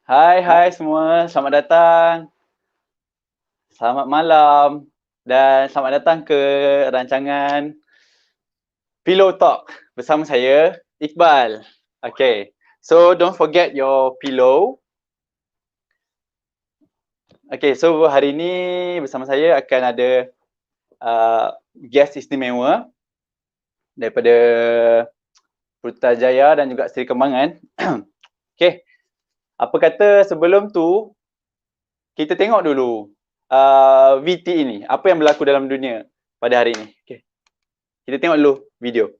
Hai semua, selamat datang, selamat malam dan selamat datang ke rancangan Pillow Talk bersama saya, Iqbal. Okay, so don't forget your pillow. Okay, so hari ini bersama saya akan ada guest istimewa daripada Putrajaya dan juga Seri Kembangan. Okay, apa kata sebelum tu kita tengok dulu VT ini, apa yang berlaku dalam dunia pada hari ini. Okay. Kita tengok dulu video.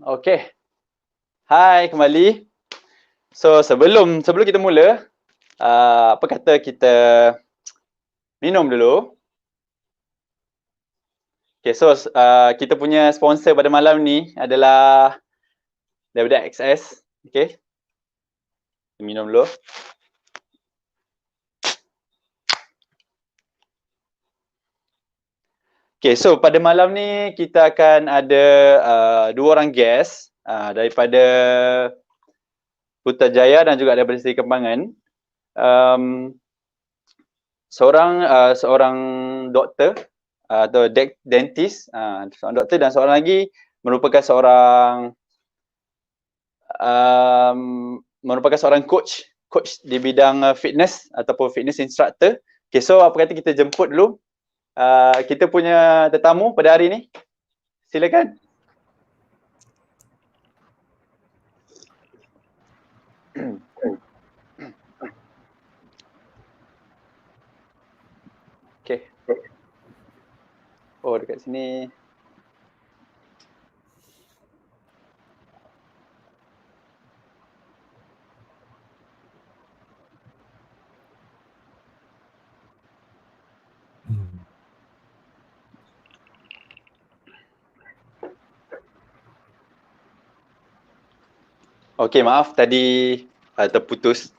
Okay. Hai kembali. So sebelum kita mula, apa kata kita minum dulu. Okay, so kita punya sponsor pada malam ni adalah daripada XS. Okay. Minum dulu. Okay, so pada malam ni kita akan ada dua orang guest daripada Putrajaya dan juga daripada Seri Kembangan. Seorang doktor atau dentist, seorang doktor dan seorang lagi merupakan seorang coach di bidang fitness ataupun fitness instructor. Okay, so apa kata kita jemput dulu kita punya tetamu pada hari ni. Silakan. Okay. Oh, dekat sini. Okay, maaf tadi terputus.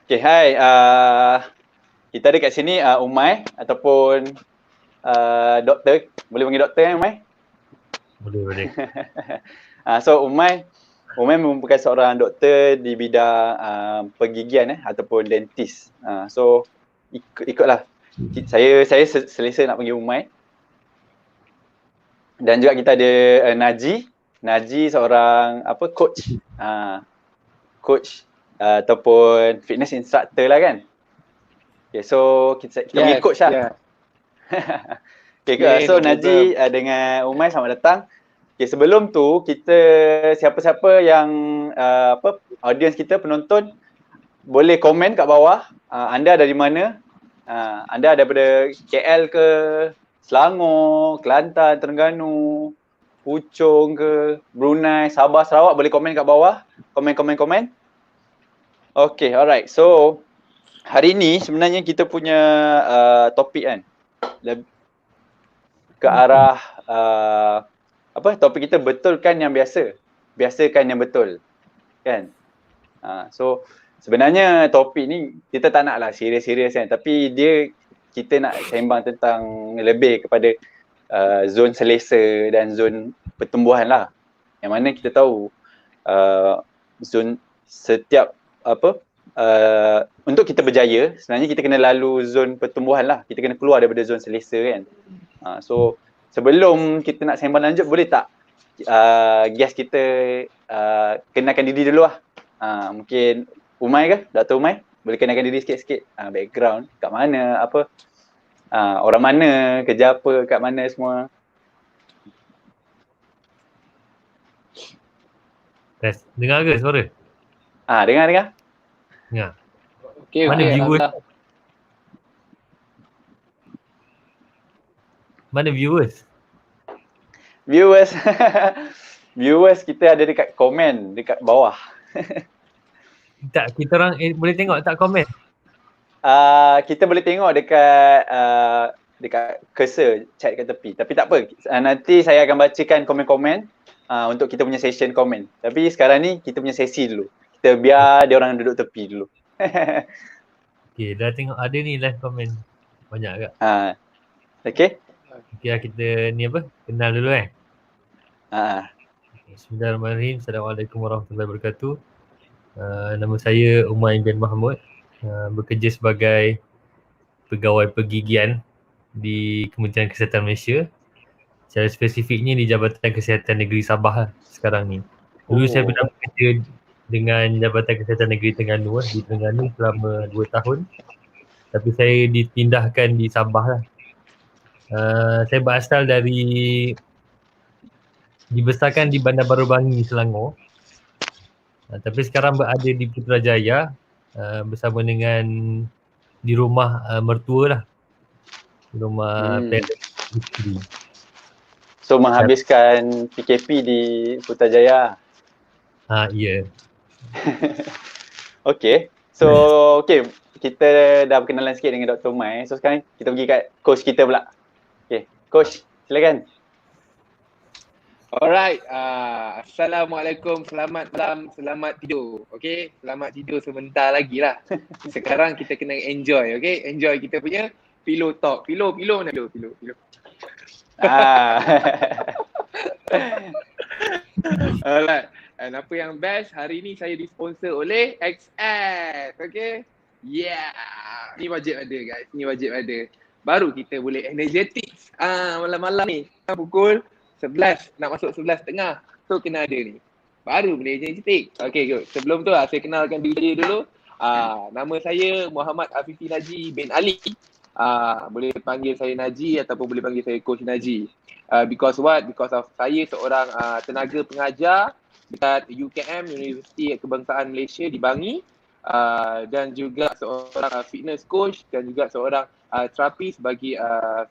Okay, hai. Kita ada kat sini Umay ataupun doktor. Boleh panggil doktor kan, Umay? Boleh. So, Umay merupakan seorang doktor di bidang pergigian ataupun dentist. So, ikutlah. Saya selesa nak panggil Umay. Dan juga kita ada Naji. Naji seorang coach. Coach ataupun fitness instructor lah kan. Okay, so kita panggil coach lah. Okay, so Naji dengan Umay selamat datang. Okay, sebelum tu kita siapa-siapa yang audience kita, penonton, boleh komen kat bawah anda dari mana. Anda daripada KL ke, Selangor, Kelantan, Terengganu, Puchong ke, Brunei, Sabah, Sarawak, boleh komen kat bawah. Komen. Okay, alright. So hari ni sebenarnya kita punya topik kan ke arah topik kita betulkan yang biasa, biasakan yang betul, kan? So sebenarnya topik ni kita tak naklah serius-serius kan, tapi kita nak sembang tentang lebih kepada zon selesa dan zon pertumbuhan lah. Yang mana kita tahu zon setiap untuk kita berjaya sebenarnya kita kena lalu zon pertumbuhan lah. Kita kena keluar daripada zon selesa kan. So sebelum kita nak sembang lanjut, boleh tak guest kita kenalkan diri dulu lah. Mungkin Umay ke? Dr. Umay? Boleh kenalkan diri sikit-sikit. Background, kat mana, orang mana, kerja apa, kat mana semua. Test. Dengar ke suara? Dengar. Dengar. Okay, mana viewers? Mana viewers? Viewers kita ada dekat komen, dekat bawah. Tak, kita orang boleh tengok tak komen? Kita boleh tengok dekat cursor chat kat tepi. Tapi tak apa, nanti saya akan bacakan komen-komen untuk kita punya session komen. Tapi sekarang ni kita punya sesi dulu. Kita biar dia orang duduk tepi dulu. Okay, dah tengok ada ni live komen. Banyak agak. Okay. Okay, kita ni kenal dulu Bismillahirrahmanirrahim. Assalamualaikum warahmatullahi wabarakatuh. Nama saya Umay bin Mahmud. Bekerja sebagai pegawai pergigian di Kementerian Kesihatan Malaysia. Secara spesifiknya di Jabatan Kesihatan Negeri Sabah sekarang ni. Dulu saya pernah bekerja dengan Jabatan Kesihatan Negeri Terengganu di Terengganu selama 2 tahun. Tapi saya dipindahkan di Sabah lah. Saya berasal dibesarkan di Bandar Baru Bangi, Selangor. Tapi sekarang berada di Putrajaya bersama dengan di rumah mertua lah. Di rumah parent isteri. So menghabiskan PKP di Putrajaya. Ya. Okay. So kita dah berkenalan sikit dengan Dr. Umay. So sekarang kita pergi kat coach kita pula. Okay, coach, silakan. Alright, Assalamualaikum, selamat malam, selamat tidur. Okay, selamat tidur sebentar lagi lah. Sekarang kita kena enjoy, okay? Enjoy kita punya pillow talk. Pillow mana pillow. Alright, dan apa yang best, hari ni saya disponsor oleh XS, okay? Yeah, ni wajib ada guys, ni wajib ada. Baru kita boleh energetic malam-malam ni, pukul 11, nak masuk 11.30. So kena ada ni. Baru boleh energetic. Okay, good. Sebelum tu saya kenalkan diri dulu. Nama saya Muhammad Afifi Naji bin Ali. Boleh panggil saya Naji ataupun boleh panggil saya Coach Naji. Because what? Because of saya seorang tenaga pengajar dekat UKM, Universiti Kebangsaan Malaysia di Bangi. Dan juga seorang fitness coach dan juga seorang terapis bagi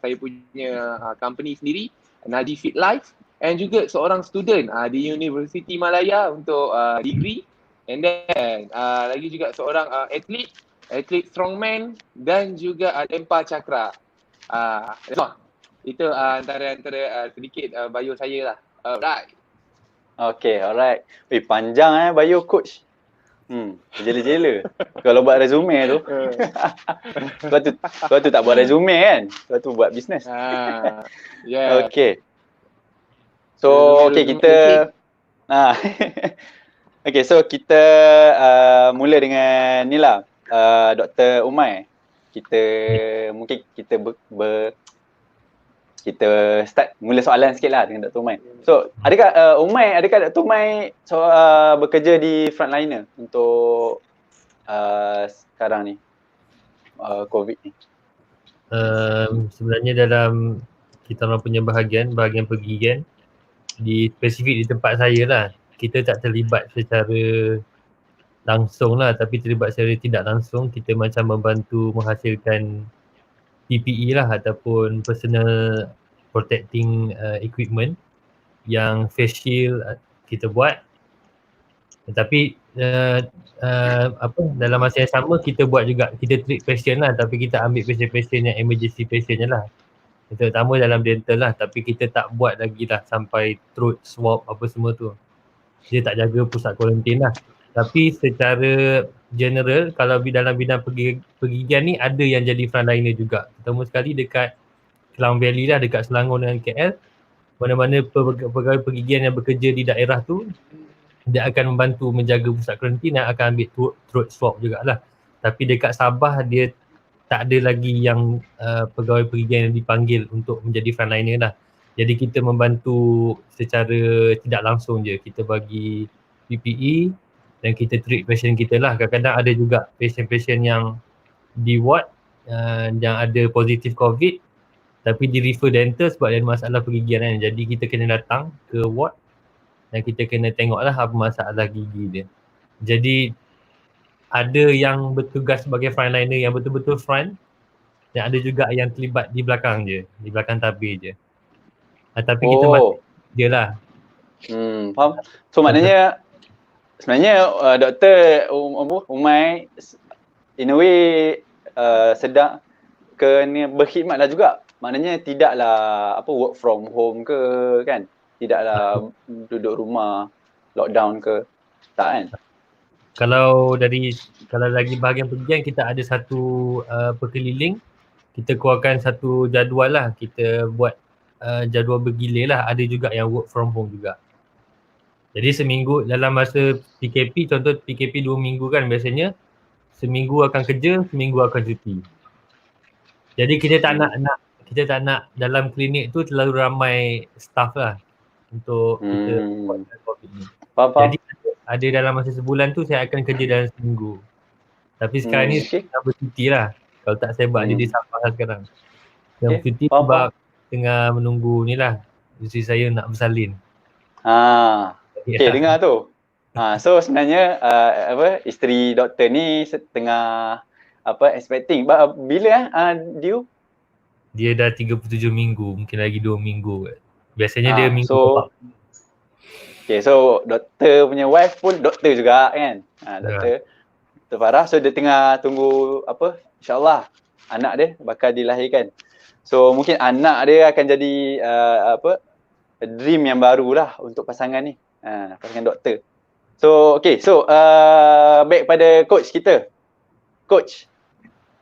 saya punya company sendiri, Naji Fit Life, and juga seorang student di Universiti Malaya untuk degree, and then lagi juga seorang atlet strongman dan juga Empa Chakra. Itu antara sedikit bio saya lah. Alright. Okay, alright. Panjang bio coach. Jela-jela. Kalau buat resume tu. Kau tu tak buat resume kan? Kau tu buat bisnes. Yeah. Okay. So, kita okay, so kita mula dengan ni lah, Dr. Umay. Mungkin kita kita start mula soalan sikit lah dengan Dr. Umay. So, adakah Dr. Umay bekerja di frontliner untuk sekarang ni, COVID ni? Sebenarnya dalam kita orang punya bahagian pergigian, di spesifik di tempat saya lah, kita tak terlibat secara langsung lah, tapi terlibat secara tidak langsung. Kita macam membantu menghasilkan PPE lah ataupun personal protecting equipment yang face shield kita buat. Tetapi dalam masa yang sama kita buat juga, kita treat patient lah, tapi kita ambil patient-patient yang emergency patient je lah, terutama dalam dental lah, tapi kita tak buat lagi lah sampai throat swab apa semua tu. Dia tak jaga pusat kuarantin lah. Tapi secara general, kalau dalam bidang pergigian ni ada yang jadi frontliner juga, terutama sekali dekat Klang Valley lah, dekat Selangor dengan KL. Mana-mana pegawai pergigian yang bekerja di daerah tu, dia akan membantu menjaga pusat kuarantin dan akan ambil throat swab jugalah. Tapi dekat Sabah dia tak ada lagi yang pegawai pergigian yang dipanggil untuk menjadi frontliner lah. Jadi kita membantu secara tidak langsung je. Kita bagi PPE dan kita treat patient kita lah. Kadang-kadang ada juga patient-patient yang di ward yang ada positif COVID tapi di refer dental sebab dia ada masalah pergigian kan. Jadi kita kena datang ke ward dan kita kena tengoklah apa masalah gigi dia. Jadi ada yang bertugas sebagai frontliner yang betul-betul front dan ada juga yang terlibat di belakang je, di belakang tabir je. Tapi kita masih je lah. Faham. So maknanya sebenarnya Dr. Umai in a way sedang berkhidmat lah juga. Maknanya tidaklah work from home ke kan? Tidaklah duduk rumah, lockdown ke, tak kan? Kalau lagi bahagian pergian, kita ada satu perkeliling, kita keluarkan satu jadual lah, kita buat jadual bergilir lah, ada juga yang work from home juga. Jadi seminggu dalam masa PKP, contoh PKP 2 minggu kan biasanya, seminggu akan kerja, seminggu akan cuti. Jadi kita tak nak dalam klinik tu terlalu ramai staff lah untuk kita buat COVID ni. Jadi ada dalam masa sebulan tu saya akan kerja dalam seminggu. Tapi sekarang ni saya bercuti lah. Kalau tak saya buat di Sabah lah sekarang. Yang cuti sebab tengah menunggu ni lah, isteri saya nak bersalin. Okay, dengar tu. So sebenarnya isteri doktor ni tengah expecting. Bila due? Dia dah 37 minggu, mungkin lagi 2 minggu. Biasanya dia minggu keempat. Okay, so doktor punya wife pun doktor juga kan? Doktor Farah. So dia tengah tunggu InsyaAllah anak dia bakal dilahirkan. So mungkin anak dia akan jadi dream yang baru lah untuk pasangan ni. Pasangan doktor. So okay, so back pada coach kita. Coach.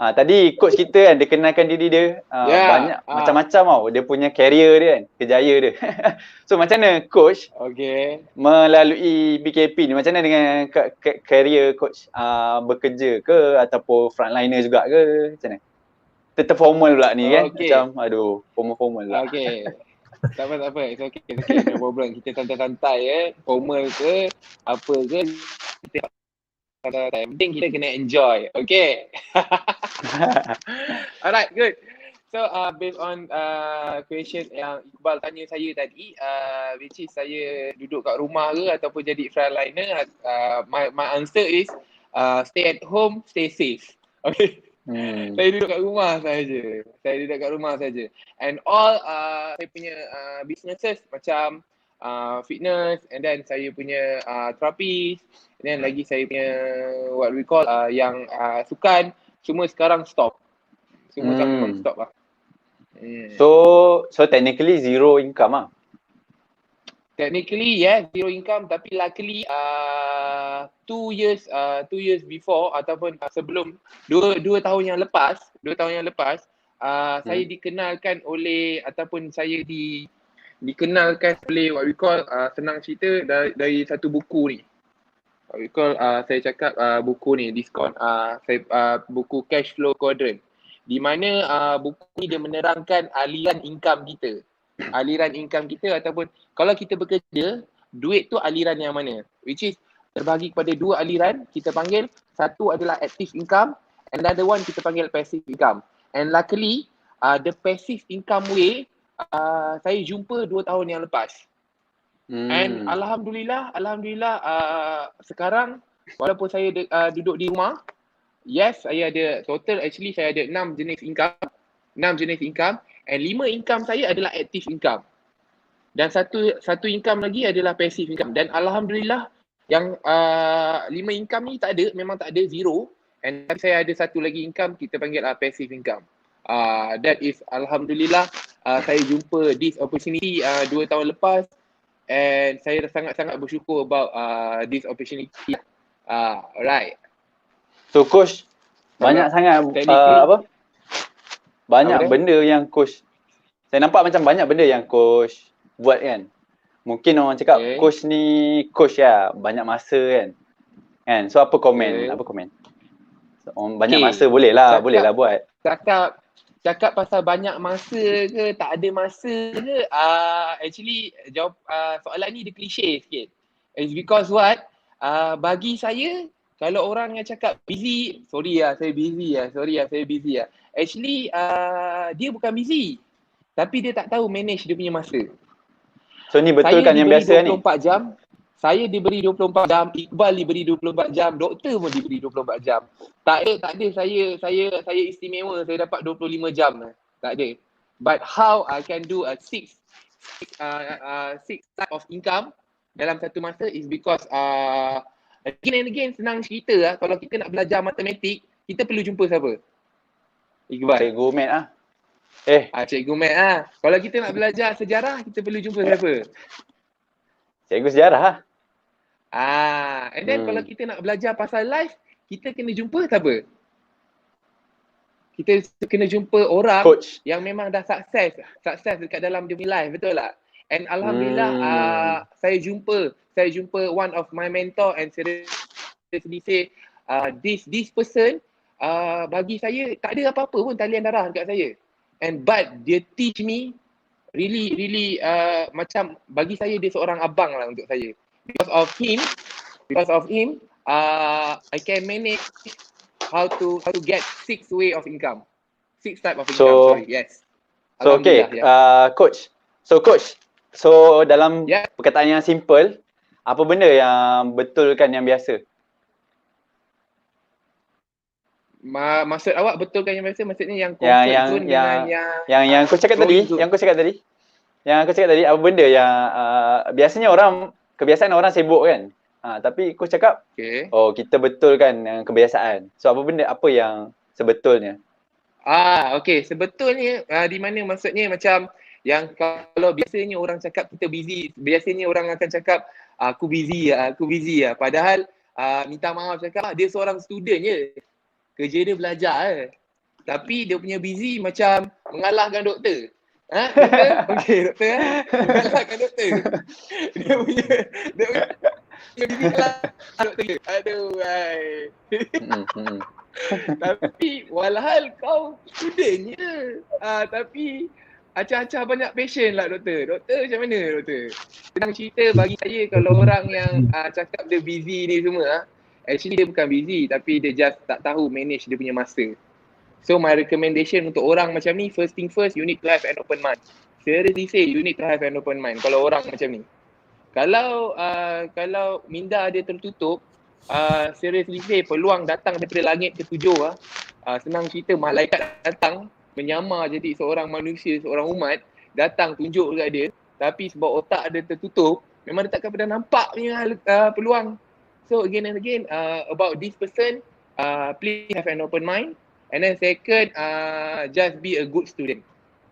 Tadi coach kita kan dia kenalkan diri dia banyak macam-macam tau. Dia punya career dia kan, kejaya dia. So macam mana coach melalui PKP ni, macam mana dengan career coach bekerja ke ataupun frontliner juga ke, macam mana? Tetap formal pula ni kan, macam formal pula. Okay. Tak apa. It's okay. No problem. Kita santai-santai formal ke apa ke, kita yang penting kita kena enjoy. Okay. Alright, good. So based on question yang Iqbal tanya saya tadi, which is saya duduk kat rumah ke ataupun jadi frontliner, my answer is stay at home, stay safe. Okay. Saya duduk kat rumah saja. And all saya punya businesses macam fitness, and then saya punya therapist, and then lagi saya punya what we call yang sukan, semua sekarang stop. Semua sekarang stop lah. So technically zero income lah. Technically zero income, tapi luckily 2 years before ataupun sebelum 2 tahun yang lepas, saya dikenalkan oleh ataupun saya dikenalkan oleh what we call senang cerita dari satu buku ni. What we call saya cakap buku ni diskon buku Cash Flow Quadrant, di mana buku ni dia menerangkan aliran income kita. Aliran income kita ataupun kalau kita bekerja, duit tu aliran yang mana, which is terbagi kepada 2 aliran, kita panggil satu adalah active income, and another one kita panggil passive income. And luckily the passive income way saya jumpa 2 tahun yang lepas. And alhamdulillah sekarang walaupun saya duduk di rumah, yes, saya ada total, actually saya ada 6 jenis income and 5 income saya adalah active income. Dan satu income lagi adalah passive income. Dan alhamdulillah Yang 5 income ni tak ada, memang tak ada, zero. And tapi saya ada satu lagi income, kita panggil passive income. That is alhamdulillah saya jumpa this opportunity 2 tahun lepas, and saya sangat-sangat bersyukur about this opportunity. Alright. So coach, banyak sangat banyak benda yang coach, saya nampak macam banyak benda yang coach buat kan. Mungkin orang cakap coach ni coach lah, banyak masa kan. So apa komen? Apa komen? So, banyak masa boleh lah buat. Cakap pasal banyak masa ke tak ada masa ke, actually jawab soalan ni dia klise sikit. It's because what? Bagi saya, kalau orang yang cakap busy, saya busy. Actually dia bukan busy, tapi dia tak tahu manage dia punya masa. So ni betul kan yang biasa ni? Saya diberi 24 jam, Iqbal diberi 24 jam, doktor pun diberi 24 jam. Tak ada saya istimewa, saya dapat 25 jam. Tak ada. But how I can do a six type of income dalam satu masa is because again and again, senang cerita kalau kita nak belajar matematik, kita perlu jumpa siapa? Iqbal. Cikgu Mat Cikgu Mat Kalau kita nak belajar sejarah, kita perlu jumpa siapa? Cikgu sejarah And then kalau kita nak belajar pasal life, kita kena jumpa siapa? Kita kena jumpa orang coach yang memang dah sukses dekat dalam dia punya life, betul tak? And alhamdulillah saya jumpa one of my mentor, and seriously say this person bagi saya tak ada apa-apa pun talian darah dekat saya. But dia teach me really macam bagi saya dia seorang abang lah untuk saya. Because of him I can manage how to get 6 way of income. 6 type of income, yes. So okay, coach. So dalam perkataan yang simple, apa benda yang betulkan yang biasa? Maksud awak betulkan yang biasa, maksudnya yang yang coach cakap tadi, apa benda yang biasanya kebiasaan orang sibuk kan, tapi coach cakap kita betulkan yang kebiasaan. So apa yang sebetulnya? Okay, sebetulnya di mana maksudnya macam yang kalau biasanya orang cakap kita busy, biasanya orang akan cakap aku busy. Padahal minta maaf cakap dia seorang student je. Kerja dia belajar tapi dia punya busy macam mengalahkan doktor. Doktor? Okey, doktor mengalahkan doktor. Dia punya busy mengalahkan doktor. Aduh, tapi walhal kau student je. Tapi acah-acah banyak passion lah doktor. Doktor macam mana doktor? Senang cerita bagi saya, kalau orang yang cakap dia busy ni semua, actually dia bukan busy, tapi dia just tak tahu manage dia punya masa. So my recommendation untuk orang macam ni, first thing first, you need to have an open mind. Seriously say, you need to have an open mind kalau orang macam ni. Kalau minda dia tertutup, seriously say, peluang datang daripada langit ketujuh senang cerita, malaikat datang menyamar jadi seorang manusia, seorang umat, datang tunjuk dekat dia, tapi sebab otak dia tertutup, memang dia takkan pernah nampak punya peluang. So again and again, about this person, please have an open mind. And then second, just be a good student.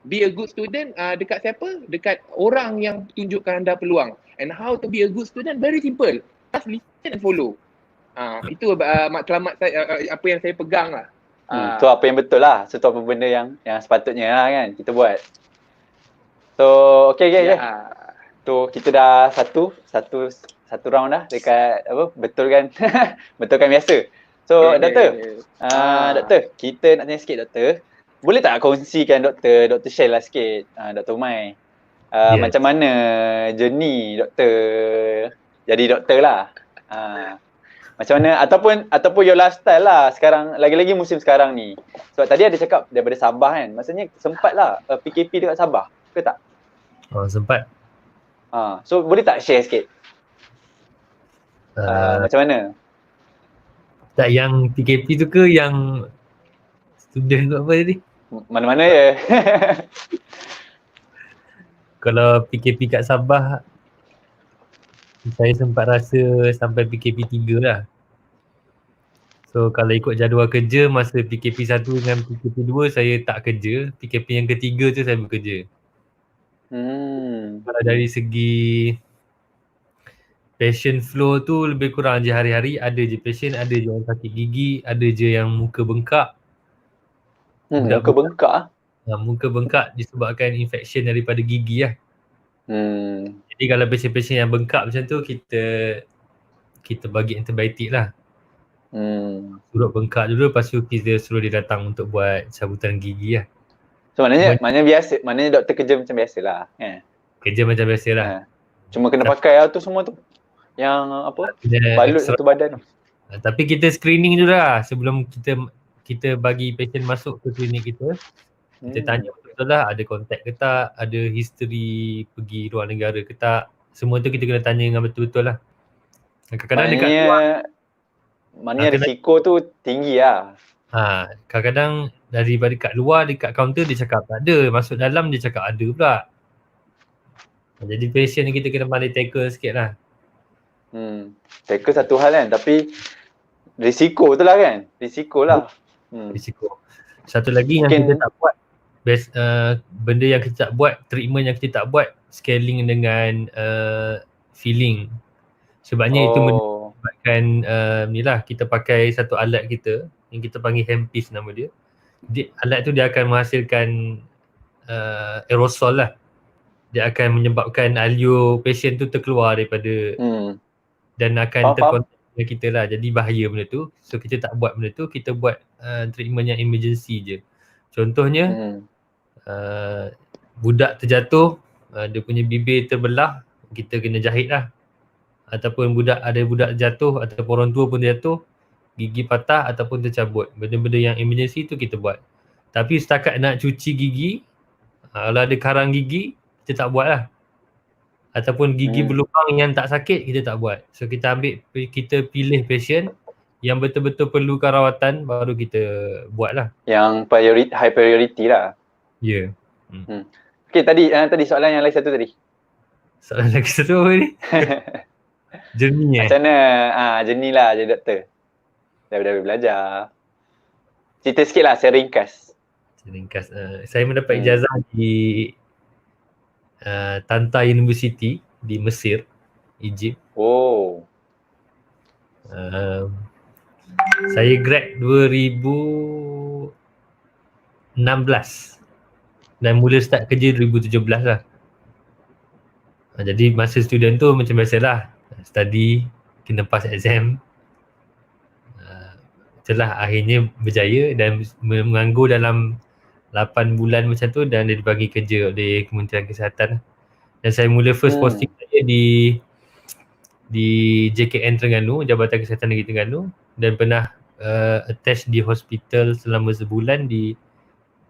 Be a good student dekat siapa? Dekat orang yang tunjukkan anda peluang. And how to be a good student? Very simple. Just listen and follow. Itu matlamat saya, apa yang saya pegang lah. Itu apa yang betul lah. So tu apa benda yang sepatutnya lah kan kita buat. So okay. Tu kita dah satu round dah dekat betulkan biasa. So doktor, doktor, kita nak tanya sikit doktor. Boleh tak kongsikan doktor share lah sikit Dr. Umai. Macam mana journey doktor jadi doktor lah. Macam mana ataupun your lifestyle lah sekarang, lagi-lagi musim sekarang ni. Sebab tadi ada cakap daripada Sabah kan. Maksudnya sempat lah PKP dekat Sabah ke tak? Sempat. So boleh tak share sikit? Macam mana? Tak, yang PKP tu ke yang student tu apa tadi? Mana-mana je. Kalau PKP kat Sabah, saya sempat rasa sampai PKP 3 lah. So kalau ikut jadual kerja masa PKP 1 dengan PKP 2 saya tak kerja. PKP yang ketiga tu saya bekerja. Kalau dari segi patient flow tu lebih kurang je hari-hari ada je patient, ada je orang sakit gigi, ada je yang muka bengkak. Muka bengkak ah. Muka bengkak disebabkan infection daripada gigi lah. Jadi kalau patient-patient yang bengkak macam tu kita bagi antibiotik lah. Suruh bengkak dulu, lepas tu kita suruh dia datang untuk buat cabutan gigi lah. So maknanya biasa, maknanya doktor kerja macam biasalah kan. Kerja macam biasa lah. Cuma kena pakai tu semua tu. Yang apa? Balut satu badan tu. Tapi kita screening dulu lah sebelum kita bagi patient masuk ke klinik kita. Kita tanya betul lah ada kontak ke tak, ada history pergi luar negara ke tak. Semua tu kita kena tanya dengan betul-betul lah. Kadang-kadang dekat luar, maknanya risiko tu tinggi lah. Kadang-kadang daripada kat luar, dekat kaunter dia cakap tak ada, masuk dalam dia cakap ada pula. Jadi patient ni kita kena pandai tackle sikit lah. Tackle satu hal kan, tapi risiko tu lah kan, risiko lah. Risiko. Satu lagi yang kita tak buat, benda yang kita tak buat, treatment yang kita tak buat, scaling dengan filling. Sebabnya itu menyebabkan ni lah, kita pakai satu alat kita yang kita panggil handpiece nama dia. Alat tu dia akan menghasilkan aerosol lah. Dia akan menyebabkan alio patient tu terkeluar daripada dan akan terkontak dengan kita lah. Jadi bahaya benda tu. So kita tak buat benda tu, kita buat treatment yang emergency je. Contohnya budak terjatuh, dia punya bibir terbelah, kita kena jahit lah. Ataupun ada budak jatuh ataupun orang tua pun jatuh, gigi patah ataupun tercabut. Benda-benda yang emergency tu kita buat. Tapi setakat nak cuci gigi, kalau ada karang gigi, kita tak buat lah. Ataupun gigi berlubang yang tak sakit, kita tak buat. So kita kita pilih patient yang betul-betul perlukan rawatan, baru kita buat lah. Yang high priority lah. Ya. Okay, tadi soalan yang lain satu tadi. Soalan lagi satu apa ni? Journey Macam mana journey lah jadi doktor? Dah belajar. Cerita sikit lah, saya ringkas. Saya mendapat ijazah di Tanta University di Mesir, Egypt. Saya grad 2016 dan mula start kerja 2017 lah. Jadi masa student tu macam biasalah, study, kena pass exam. Itulah akhirnya berjaya dan menganggur dalam 8 bulan macam tu dan dia dibagi kerja oleh Kementerian Kesihatan. Dan saya mula first posting saya di JKN Terengganu, Jabatan Kesihatan Negeri Terengganu, dan pernah attach di hospital selama sebulan di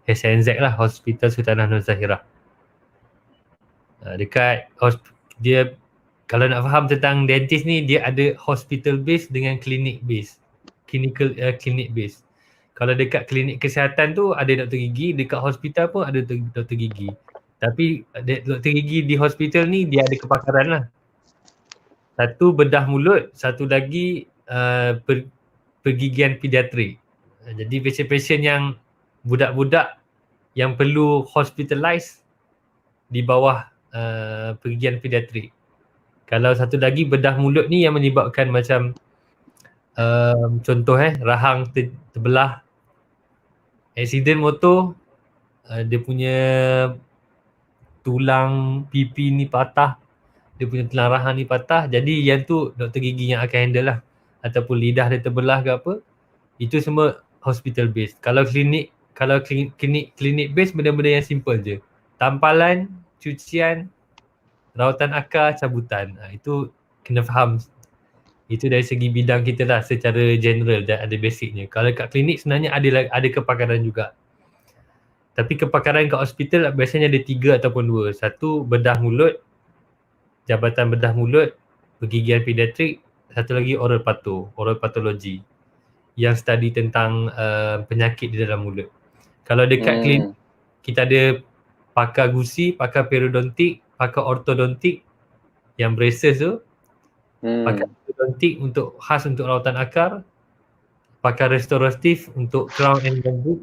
HNZ lah, Hospital Sultanah Nur Zahirah. Dekat dia, kalau nak faham tentang dentist ni, dia ada hospital base dengan clinic base. Clinic base. Kalau dekat klinik kesihatan tu ada doktor gigi, dekat hospital pun ada doktor gigi. Tapi doktor gigi di hospital ni dia ada kepakaran lah. Satu bedah mulut, satu lagi pergigian pediatrik. Jadi patient-patient yang budak-budak yang perlu hospitalize di bawah pergigian pediatrik. Kalau satu lagi bedah mulut ni yang menyebabkan macam contoh rahang terbelah, accident motor, dia punya tulang pipi ni patah, dia punya tulang rahang ni patah, jadi yang tu doktor gigi yang akan handle lah. Ataupun lidah dia terbelah ke apa, itu semua hospital base. Kalau klinik base, benda-benda yang simple je. Tampalan, cucian, rawatan akar, cabutan. Itu kena faham. Itu dari segi bidang kita lah secara general dan ada basicnya. Kalau kat klinik sebenarnya ada kepakaran juga. Tapi kepakaran kat hospital biasanya ada 3 ataupun 2. Satu bedah mulut, jabatan bedah mulut, pergigian pediatrik, satu lagi oral pathology yang study tentang penyakit di dalam mulut. Kalau dekat klinik kita ada pakar gusi, pakar periodontik, pakar ortodontik yang braces tu, pakai ortodontik untuk khas untuk rawatan akar, pakai restoratif untuk crown and bamboo.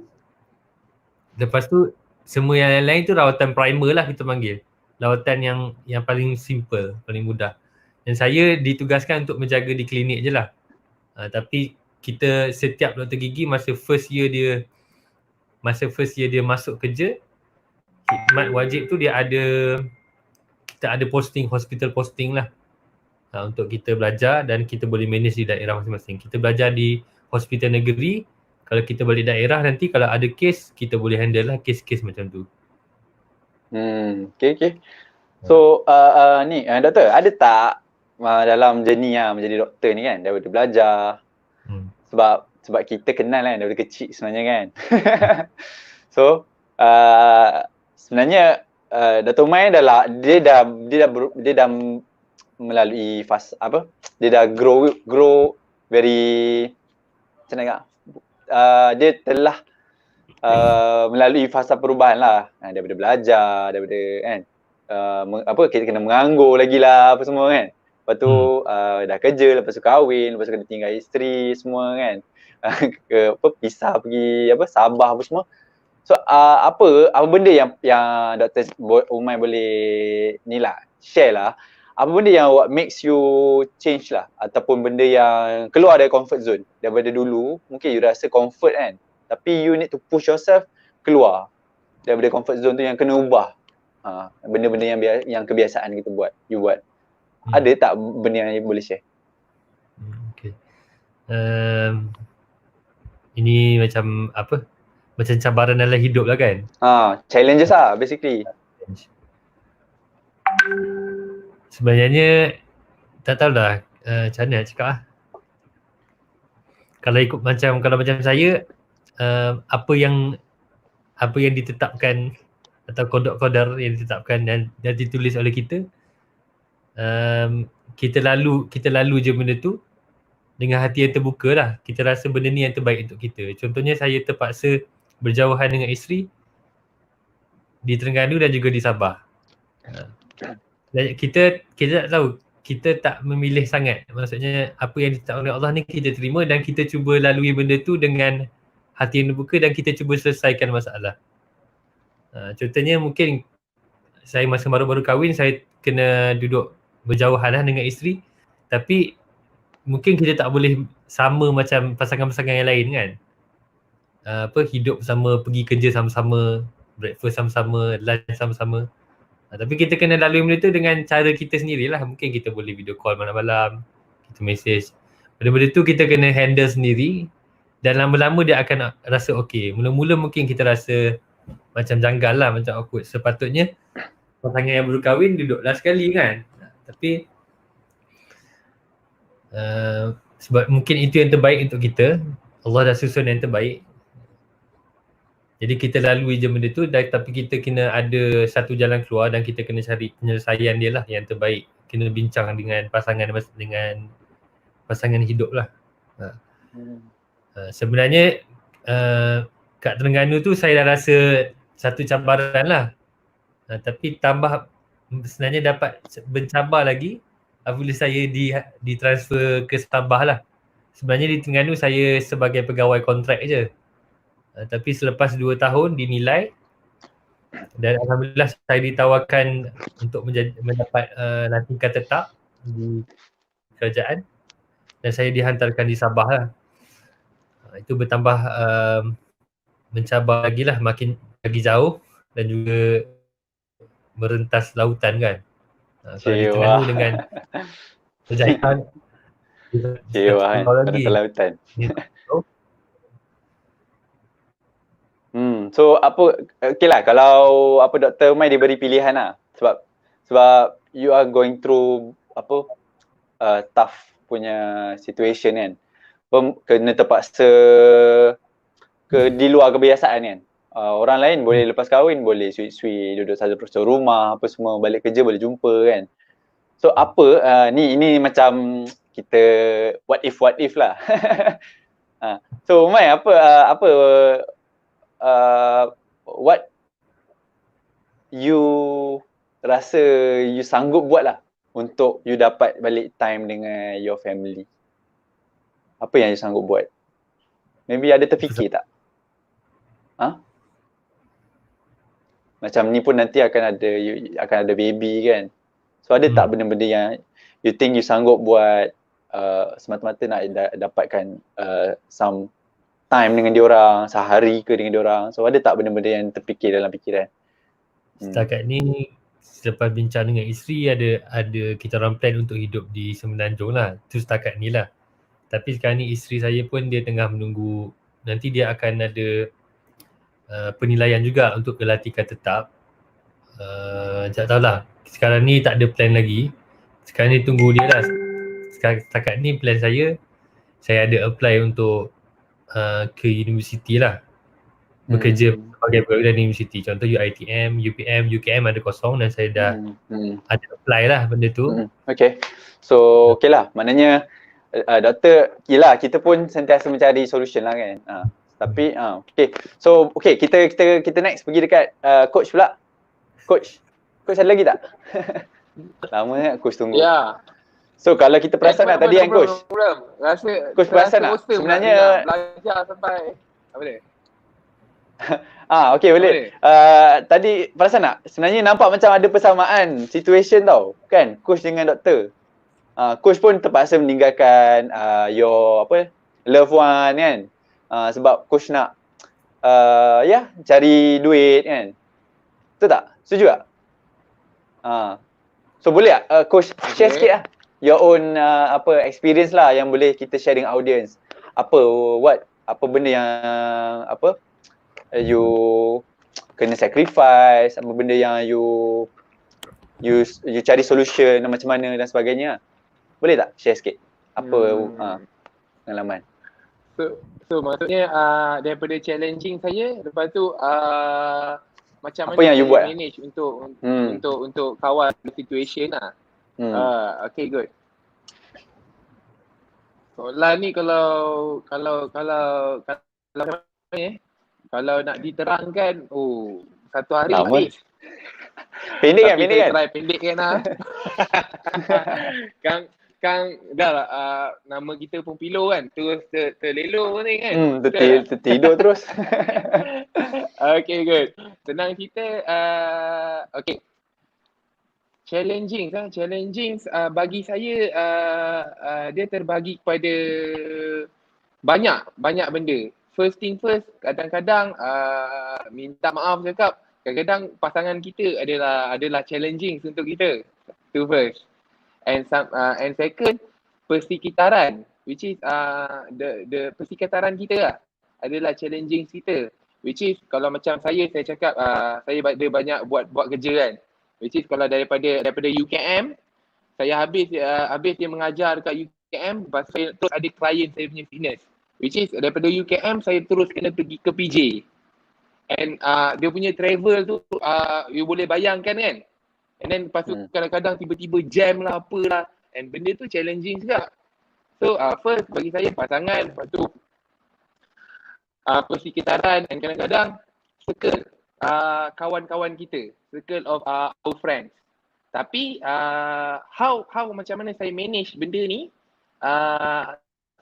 Lepas tu semua yang lain-lain tu rawatan primer lah kita panggil. Rawatan yang paling simple, paling mudah. Dan saya ditugaskan untuk menjaga di klinik je lah. Tapi kita setiap doktor gigi masa first year dia masuk kerja, khidmat wajib tu dia ada, kita ada posting, hospital posting lah. Untuk kita belajar dan kita boleh manage di daerah masing-masing. Kita belajar di hospital negeri, kalau kita balik daerah nanti kalau ada kes, kita boleh handle lah kes-kes macam tu. Okay. So ni doktor, ada tak dalam journey menjadi doktor ni kan, daripada belajar, sebab kita kenal kan daripada kecil sebenarnya kan. So sebenarnya Dato' Umai dia dah melalui fasa dia dah grow very macam mana dia telah melalui fasa perubahan lah, daripada belajar, daripada kan kita kena menganggur lagi lah apa semua kan. Lepas tu dah kerja, lepas tu kahwin, lepas tu kena tinggal isteri semua kan. Pisah pergi Sabah apa semua. So apa benda yang Dr. Umai boleh ni lah share lah, apa benda yang what makes you change lah, ataupun benda yang keluar dari comfort zone. Daripada dulu mungkin you rasa comfort kan, tapi you need to push yourself keluar daripada comfort zone tu, yang kena ubah benda-benda yang kebiasaan kita you buat. Ada tak benda yang you boleh share? Okay. Ini macam macam cabaran dalam hidup lah kan? Challenges lah basically. Sebenarnya tak tahu dah macam mana nak cakap lah. Kalau macam saya, apa yang ditetapkan atau kodok-kodar yang ditetapkan dan ditulis oleh kita, kita lalu je benda tu dengan hati yang terbuka lah. Kita rasa benda ni yang terbaik untuk kita. Contohnya saya terpaksa berjauhan dengan isteri di Terengganu dan juga di Sabah. Kita tak tahu, kita tak memilih sangat. Maksudnya apa yang ditetapkan oleh Allah ni kita terima dan kita cuba lalui benda tu dengan hati yang terbuka dan kita cuba selesaikan masalah. Contohnya mungkin saya masa baru-baru kahwin, saya kena duduk berjauhan lah dengan isteri, tapi mungkin kita tak boleh sama macam pasangan-pasangan yang lain kan. Hidup bersama, pergi kerja sama-sama, breakfast sama-sama, lunch sama-sama. Tapi kita kena lalui benda tu dengan cara kita sendirilah. Mungkin kita boleh video call malam-malam, kita message. Benda-benda tu kita kena handle sendiri dan lama-lama dia akan rasa okey. Mula-mula mungkin kita rasa macam janggal lah, macam awkward. Sepatutnya pasangan yang baru kahwin duduklah sekali kan. Tapi sebab mungkin itu yang terbaik untuk kita, Allah dah susun yang terbaik. Jadi kita lalui je benda tu, tapi kita kena ada satu jalan keluar dan kita kena cari penyelesaian dia lah yang terbaik. Kena bincang dengan pasangan hidup lah. Sebenarnya kat Terengganu tu saya dah rasa satu cabaran lah. Tapi tambah sebenarnya dapat mencabar lagi apabila saya ditransfer ke Sabah lah. Sebenarnya di Terengganu saya sebagai pegawai kontrak je. Tapi selepas 2 tahun dinilai dan alhamdulillah saya ditawarkan untuk mendapat tingkat tetap di kerajaan dan saya dihantarkan di Sabah lah. Itu bertambah mencabar lagi lah, makin lagi jauh dan juga merentas lautan kan. Kalau di Terengganu dengan kejayaan merentas lautan. So okay lah kalau Dr. Umai diberi pilihan lah, sebab you are going through tough punya situation kan, kena terpaksa di luar kebiasaan kan. Orang lain boleh lepas kahwin boleh sweet-sweet duduk satu rumah apa semua, balik kerja boleh jumpa kan. So ini macam kita what if lah. So Umai what you rasa you sanggup buat lah untuk you dapat balik time dengan your family? Apa yang you sanggup buat? Maybe ada terfikir tak? Macam ni pun nanti akan ada baby kan. So ada tak benda-benda yang you think you sanggup buat semata-mata nak dapatkan some time dengan diorang, sehari ke dengan diorang. So ada tak benda-benda yang terfikir dalam fikiran? Setakat ni selepas bincang dengan isteri ada kita orang plan untuk hidup di Semenanjung lah. Itu setakat ni lah. Tapi sekarang ni isteri saya pun dia tengah menunggu, nanti dia akan ada penilaian juga untuk kelatihan tetap. Tak tahulah. Sekarang ni tak ada plan lagi. Sekarang ni tunggu dia lah. Setakat ni plan saya ada apply untuk ke universiti lah. Bekerja sebagai pegawai di universiti. Contoh UiTM, UPM, UKM ada kosong dan saya dah ada apply lah benda tu. Okay. So okay lah. Maknanya doktor, yelah kita pun sentiasa mencari solution lah kan. Tapi okay. So okay, kita next pergi dekat coach pula. Coach ada lagi tak? Lama kan coach tunggu. Ya. So kalau kita perasan lah tadi kan coach. Coach perasan tak? Sebenarnya belajar sampai apa dia? Okay boleh. Tadi perasan tak? Sebenarnya nampak macam ada persamaan situation tau. Kan? Coach dengan doktor. Coach pun terpaksa meninggalkan your loved one kan. Sebab coach nak cari duit kan. Betul tak? Setuju tak? So boleh tak coach share sikit lah your own experience lah yang boleh kita share dengan audience. Apa benda yang you kena sacrifice, apa benda yang you cari solution macam mana dan sebagainya. Boleh tak share sikit apa pengalaman? So maksudnya daripada challenging saya, lepas tu macam apa mana yang you buat manage untuk kawal situation lah. Okay, good. Soalan ni kalau nak diterangkan, satu hari habis. Pendek kan? Try pendekkan lah. Kang dah lah, nama kita pun Pilo kan, terus terlelor ni kan. Tertidur terus. Okay, good. Senang kita, okay. Challenging bagi saya dia terbagi kepada banyak benda. First thing first, kadang-kadang minta maaf cakap, kadang-kadang pasangan kita adalah challenging untuk kita. Itu first. And second, persekitaran, which is the persekitaran kita lah, adalah challenging kita. Which is kalau macam saya cakap saya ada banyak buat kerja kan. Which is kalau daripada UKM, saya habis dia mengajar dekat UKM, lepas saya terus ada klien saya punya fitness. Which is daripada UKM saya terus kena pergi ke PJ. And dia punya travel tu you boleh bayangkan kan. And then lepas tu kadang-kadang tiba-tiba jam lah apalah. And benda tu challenging juga. So first bagi saya pasangan, lepas tu persekitaran, dan kadang-kadang circle kawan-kawan kita, circle of our friends. Tapi how macam mana saya manage benda ni,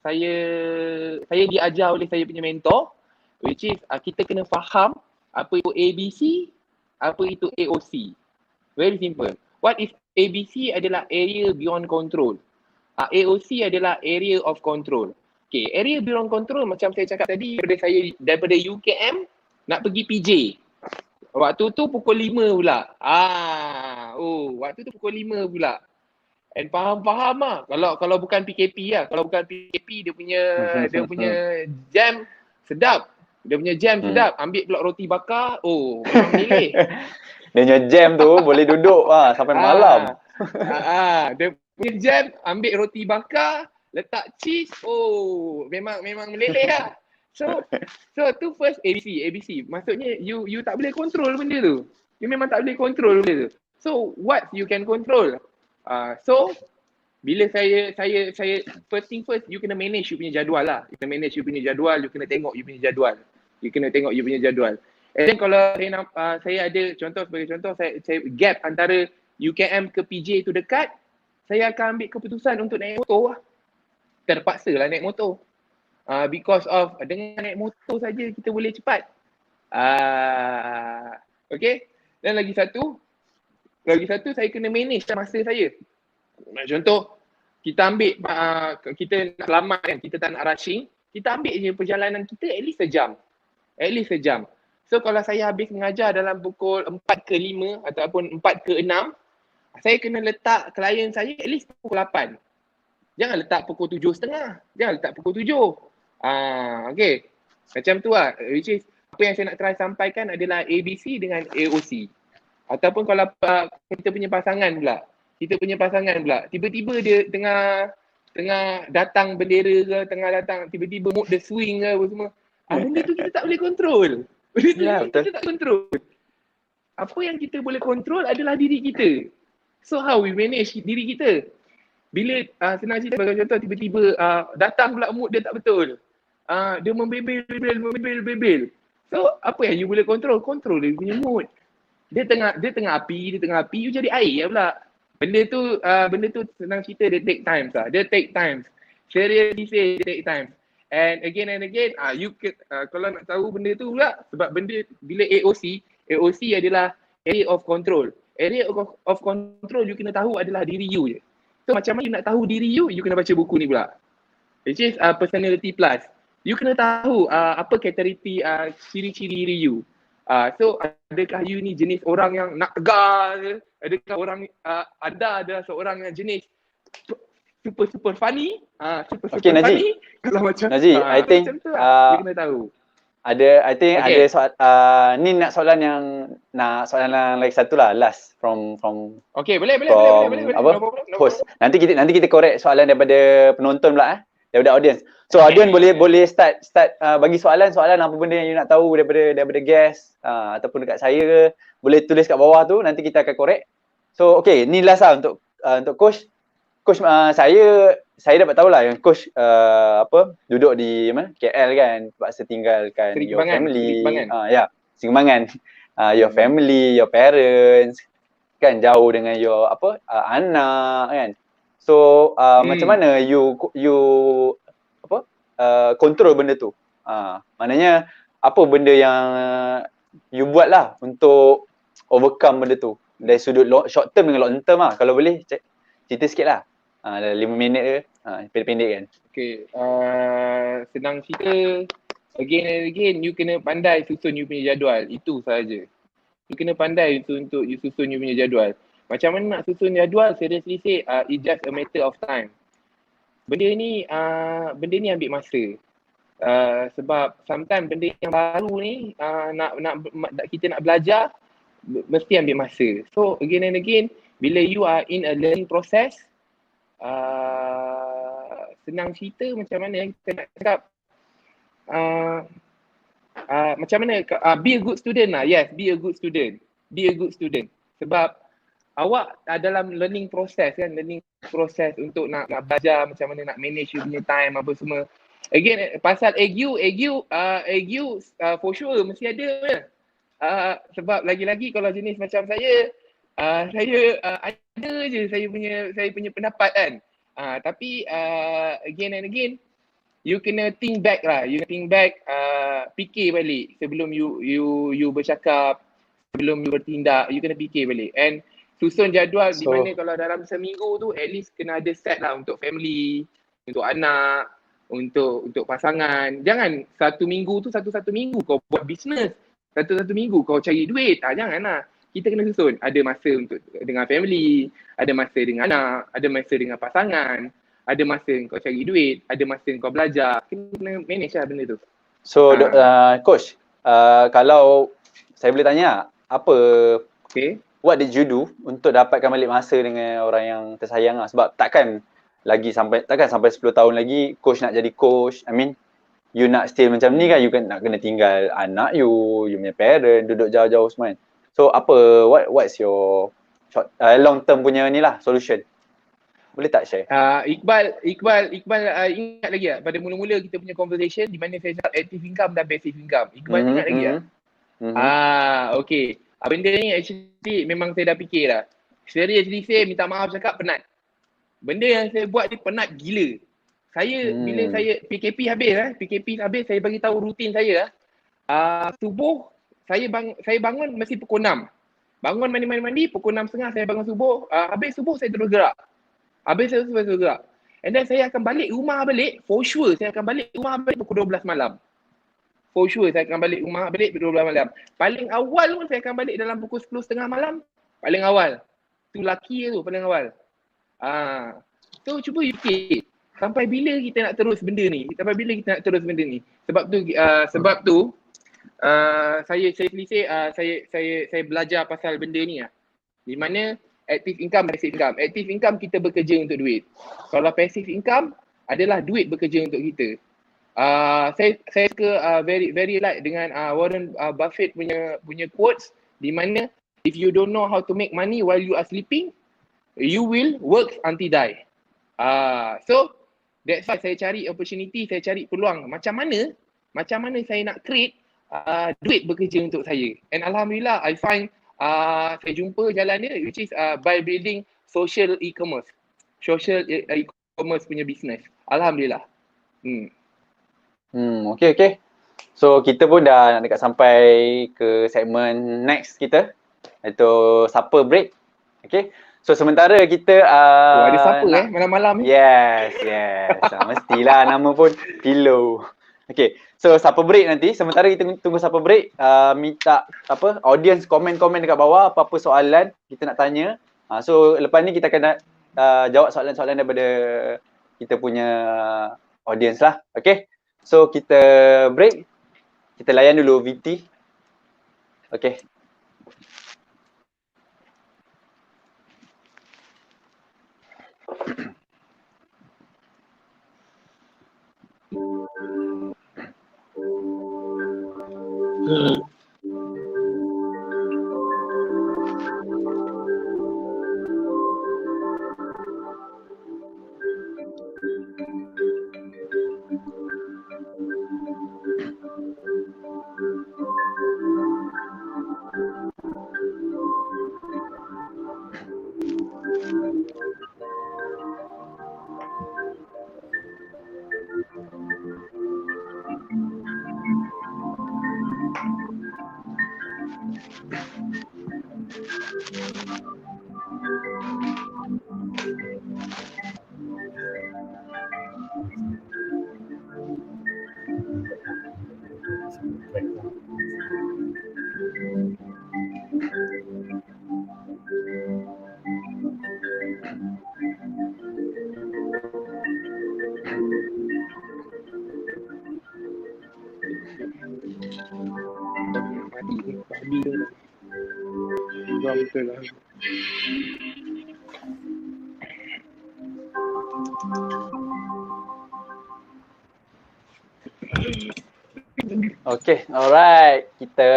saya diajar oleh saya punya mentor, which is kita kena faham apa itu ABC, apa itu AOC. Very simple. What is ABC adalah area beyond control. AOC adalah area of control. Okay, area beyond control macam saya cakap tadi, daripada UKM nak pergi PJ. Waktu tu pukul 5 pula. Waktu tu pukul 5 pula. And faham lah. Kalau bukan PKP lah. Kalau bukan PKP dia punya jam sedap. Dia punya jam sedap. Ambil pula roti bakar. Memang milih. Dia punya jam tu boleh duduk sampai malam. Dia punya jam ambil roti bakar, letak cheese. Memang meleleh lah. So tu first ABC. Maksudnya you tak boleh control benda tu. You memang tak boleh control benda tu. So what you can control? So bila saya first thing first, you kena manage you punya jadual lah. You kena manage you punya jadual, you kena tengok you punya jadual. And then kalau saya ada sebagai contoh saya gap antara UKM ke PJ tu dekat, saya akan ambil keputusan untuk naik motor lah. Terpaksa lah naik motor. Because of dengan naik motor saja kita boleh cepat. Okay. Dan lagi satu saya kena manage masa saya. Contoh, kita ambil, kita nak selamat kan, kita tak nak rushing, kita ambil je perjalanan kita at least sejam. So kalau saya habis mengajar dalam pukul 4 ke 5 ataupun 4 ke 6, saya kena letak klien saya at least pukul 8. Jangan letak pukul 7.30. Jangan letak pukul 7. Okay. Macam tu lah. Which is, apa yang saya nak try sampaikan adalah ABC dengan AOC. Ataupun kalau kita punya pasangan pula. Tiba-tiba dia tengah datang bendera ke, tengah datang tiba-tiba mood the swing ke apa semua. Benda tu kita tak boleh kontrol. Kita tak kontrol. Apa yang kita boleh kontrol adalah diri kita. So how we manage diri kita? Bila senang cerita bagi contoh tiba-tiba datang pula mood dia tak betul. Dia membebel. So apa yang you boleh kontrol? Kontrol dia punya mood. Dia tengah api, you jadi air pula. Benda tu senang cerita dia take time lah. Dia take time. Seriously say dia take time. And again, kalau nak tahu benda tu pula, sebab benda bila AOC adalah area of control. Area of control you kena tahu adalah diri you je. So macam mana you nak tahu diri you kena baca buku ni pula. Which is personality plus. You kena tahu apa kategori ciri-ciri diri you. So adakah you ni jenis orang yang nak tegar ke? Adakah orang anda adalah seorang yang jenis super funny? Super Okay, Najib. funny. Kalau macam Najib, I think you kena tahu. ada soal, ni nak soalan yang lagi satu lah, last from Okay, boleh. Apa? Host. Nanti kita korek soalan daripada penonton pula daripada audience. So audience boleh start bagi soalan apa benda yang you nak tahu daripada guest ataupun dekat saya ke, boleh tulis kat bawah tu, nanti kita akan korek. So okay, ni last lah untuk coach. Coach saya dapat tahulah yang coach duduk di mana? KL kan, terpaksa tinggalkan your family. Seri Kembangan. Your family, your parents kan, jauh dengan your anak kan. So macam mana you control benda tu? Maknanya apa benda yang you buat lah untuk overcome benda tu dari sudut short term dengan long term lah. Kalau boleh cerita sikit lah. Dah 5 minit ke, pendek-pendek kan. Okay, senang cerita. Again, you kena pandai susun you punya jadual. Itu sahaja. You kena pandai untuk you susun you punya jadual. Macam mana nak susun jadual? Seriously say, it's just a matter of time. Benda ni ambil masa. Sebab sometimes benda yang baru ni kita nak belajar mesti ambil masa. So again and again, bila you are in a learning process, senang cerita macam mana kita nak cakap, macam mana be a good student lah. Yes, be a good student. Sebab awak dalam learning process kan, untuk nak belajar macam mana nak manage you punya time apa semua. Again, pasal AGU for sure mesti ada kan. Sebab lagi-lagi kalau jenis macam saya ada je saya punya pendapat kan. Tapi again and again, you kena think back lah. Fikir balik sebelum you bercakap, sebelum you bertindak, you kena fikir balik. And susun jadual di mana kalau dalam seminggu tu at least kena ada set lah untuk family, untuk anak, untuk pasangan. Jangan satu minggu kau buat bisnes, satu minggu kau cari duit. Jangan lah. Kita kena susun. Ada masa untuk dengan family, ada masa dengan anak, ada masa dengan pasangan, ada masa kau cari duit, ada masa kau belajar. Kena manage lah benda tu. So coach, kalau saya boleh tanya, what did you do untuk dapatkan balik masa dengan orang yang tersayang lah? Sebab takkan sampai 10 tahun lagi coach nak jadi coach. I mean, you nak still macam ni kan, you kan nak kena tinggal anak you punya parent, duduk jauh-jauh semua kan. So what's your short, long term punya ni lah solution? Boleh tak share? Iqbal ingat lagi tak pada mula-mula kita punya conversation di mana saya cakap active income dan passive income. Iqbal ingat lagi tak? Okay. Benda ni actually memang saya dah fikir lah. Seriously saya minta maaf cakap penat. Benda yang saya buat ni penat gila. Bila saya PKP habis saya bagi tahu rutin saya. Subuh saya bangun mesti pukul 6. Bangun mandi pukul 6.30 saya bangun subuh. Habis subuh saya terus gerak. And then saya akan balik rumah for sure saya akan balik rumah pukul 12 malam. For sure saya akan balik rumah pukul 12 malam. Paling awal pun saya akan balik dalam pukul 10.30 malam. Paling awal. Tu laki tu paling awal. So cuba fikir sampai bila kita nak terus benda ni? Sebab tu saya belajar pasal benda ni lah. Di mana active income, passive income. Active income kita bekerja untuk duit. Kalau passive income adalah duit bekerja untuk kita. Saya suka very like dengan Warren Buffett punya quotes di mana if you don't know how to make money while you are sleeping, you will work until die. So that's why saya cari opportunity, saya cari peluang. Macam mana saya nak create duit bekerja untuk saya. And Alhamdulillah, I find saya jumpa jalan dia which is by building social e-commerce. Social e-commerce punya business. Alhamdulillah. Okay. So kita pun dah nak dekat sampai ke segmen next kita, iaitu supper break. Okay. So sementara kita ada supper malam-malam ni. Yes. Mestilah nama pun pillow. Okay. So supper break nanti, sementara kita tunggu supper break, minta audience komen-komen dekat bawah apa-apa soalan kita nak tanya. So lepas ni kita akan jawab soalan-soalan daripada kita punya audience lah. Okay. So kita break. Kita layan dulu VT. Okay. Okay, alright. Kita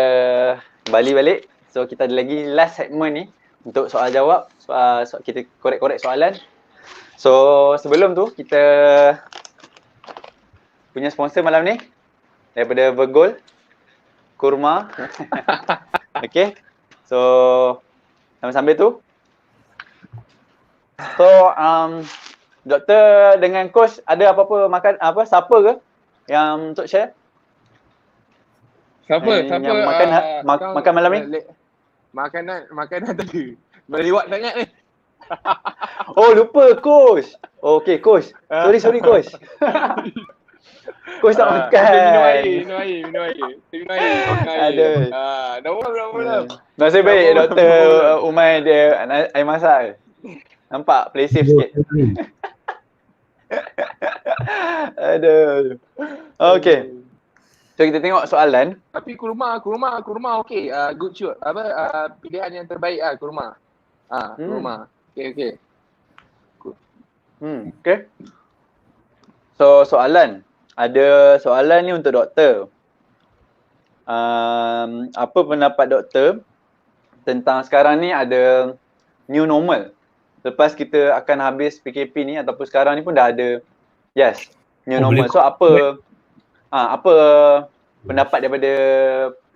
kembali balik. So kita ada lagi last segment ni untuk soal jawab. Kita korek-korek soalan. So sebelum tu kita punya sponsor malam ni daripada Vergol Kurma. Okay. So sambil-sambil tu. So doktor dengan coach ada apa-apa makan supper ke yang untuk share? Siapa makan malam ni? Makanan tadi. Meliwat sangat ni. Oh lupa coach. Okay coach. Sorry coach. Coach tak makan. Minum air. Aduh. Dah malam. Nasib baik Dr. Umay dia air masak. Nampak play safe sikit. Aduh. Okay. So kita tengok soalan. Tapi kurma okey. Good shoot. Pilihan yang terbaik kurma. Kurma. Okey. Okay. So soalan. Ada soalan ni untuk doktor. Apa pendapat doktor tentang sekarang ni ada new normal? Lepas kita akan habis PKP ni ataupun sekarang ni pun dah ada new normal. So apa pendapat daripada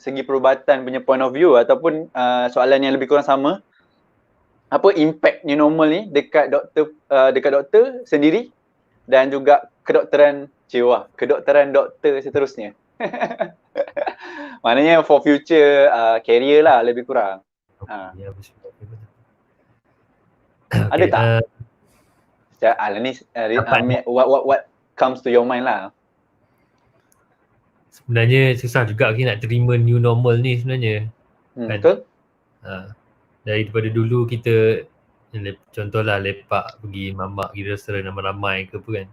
segi perubatan punya point of view ataupun soalan yang lebih kurang sama. apa impact new normal ni dekat doktor sendiri dan juga kedokteran kedokteran doktor seterusnya. Maknanya for future career lah lebih kurang. Ya, betul. Ada tak? Ni what comes to your mind lah. Sebenarnya susah juga kita nak terima new normal ni sebenarnya. Kan? Betul? Daripada dulu kita contohlah lepak pergi mamak pergi restoran ramai-ramai ke apa kan.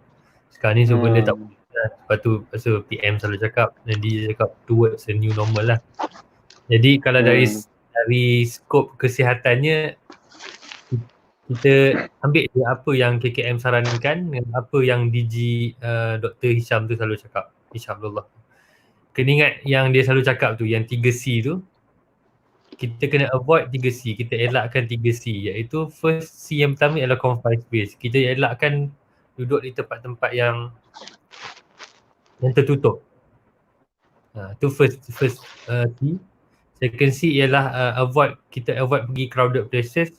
Sekarang ni semua benda tak boleh lah. Lepas tu PM selalu cakap dan dia cakap towards a new normal lah. Jadi kalau dari skop kesihatannya kita ambil je apa yang KKM sarankan dengan apa yang DG Dr. Hisham tu selalu cakap, InsyaAllah. Kena ingat yang dia selalu cakap tu, yang 3C tu, kita kena avoid 3C, kita elakkan 3C, iaitu first C yang pertama ialah confined space. Kita elakkan duduk di tempat-tempat yang tertutup. Tu first C. Second C ialah kita avoid pergi crowded places.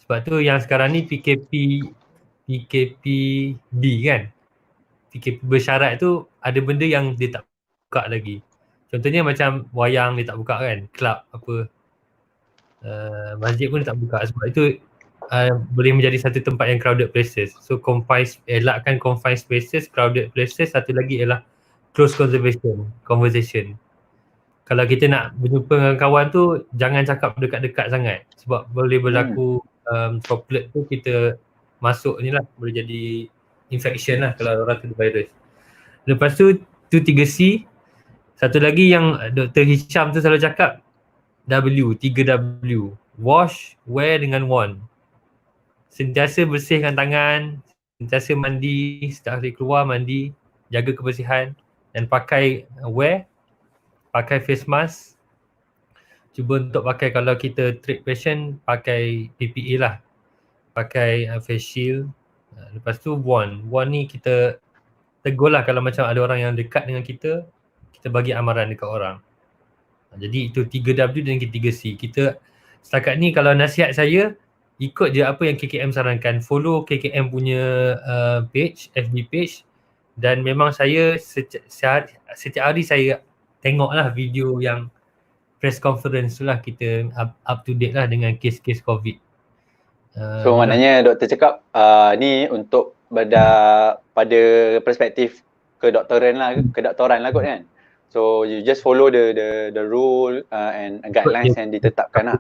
Sebab tu yang sekarang ni PKPB kan. PKP bersyarat tu ada benda yang dia tak buka lagi. Contohnya macam wayang dia tak buka kan, club apa. Masjid pun dia tak buka sebab itu boleh menjadi satu tempat yang crowded places. So elakkan confined spaces, crowded places. Satu lagi ialah close conversation. Kalau kita nak berjumpa dengan kawan tu, jangan cakap dekat-dekat sangat sebab boleh berlaku droplet tu kita masuk ni lah, boleh jadi infection lah kalau orang tu ada virus. Lepas tu 3C. Satu lagi yang Dr. Hisham tu selalu cakap, 3W. Wash, wear dengan worn. Sentiasa bersihkan tangan, sentiasa mandi, setiap hari keluar mandi, jaga kebersihan dan pakai wear, pakai face mask. Cuba untuk pakai, kalau kita treat patient, pakai PPE lah. Pakai face shield. Lepas tu worn. Worn ni kita tegur lah kalau macam ada orang yang dekat dengan kita bagi amaran dekat orang. Jadi itu 3W dan 3C. Kita setakat ni kalau nasihat saya, ikut je apa yang KKM sarankan. Follow KKM punya page, FB page, dan memang saya setiap hari saya tengok lah video yang press conference tu lah, kita up to date lah dengan kes-kes COVID. So maknanya doktor cakap ni untuk pada perspektif kedoktoran lah kot kan. So you just follow the rule and guidelines yang ditetapkan lah.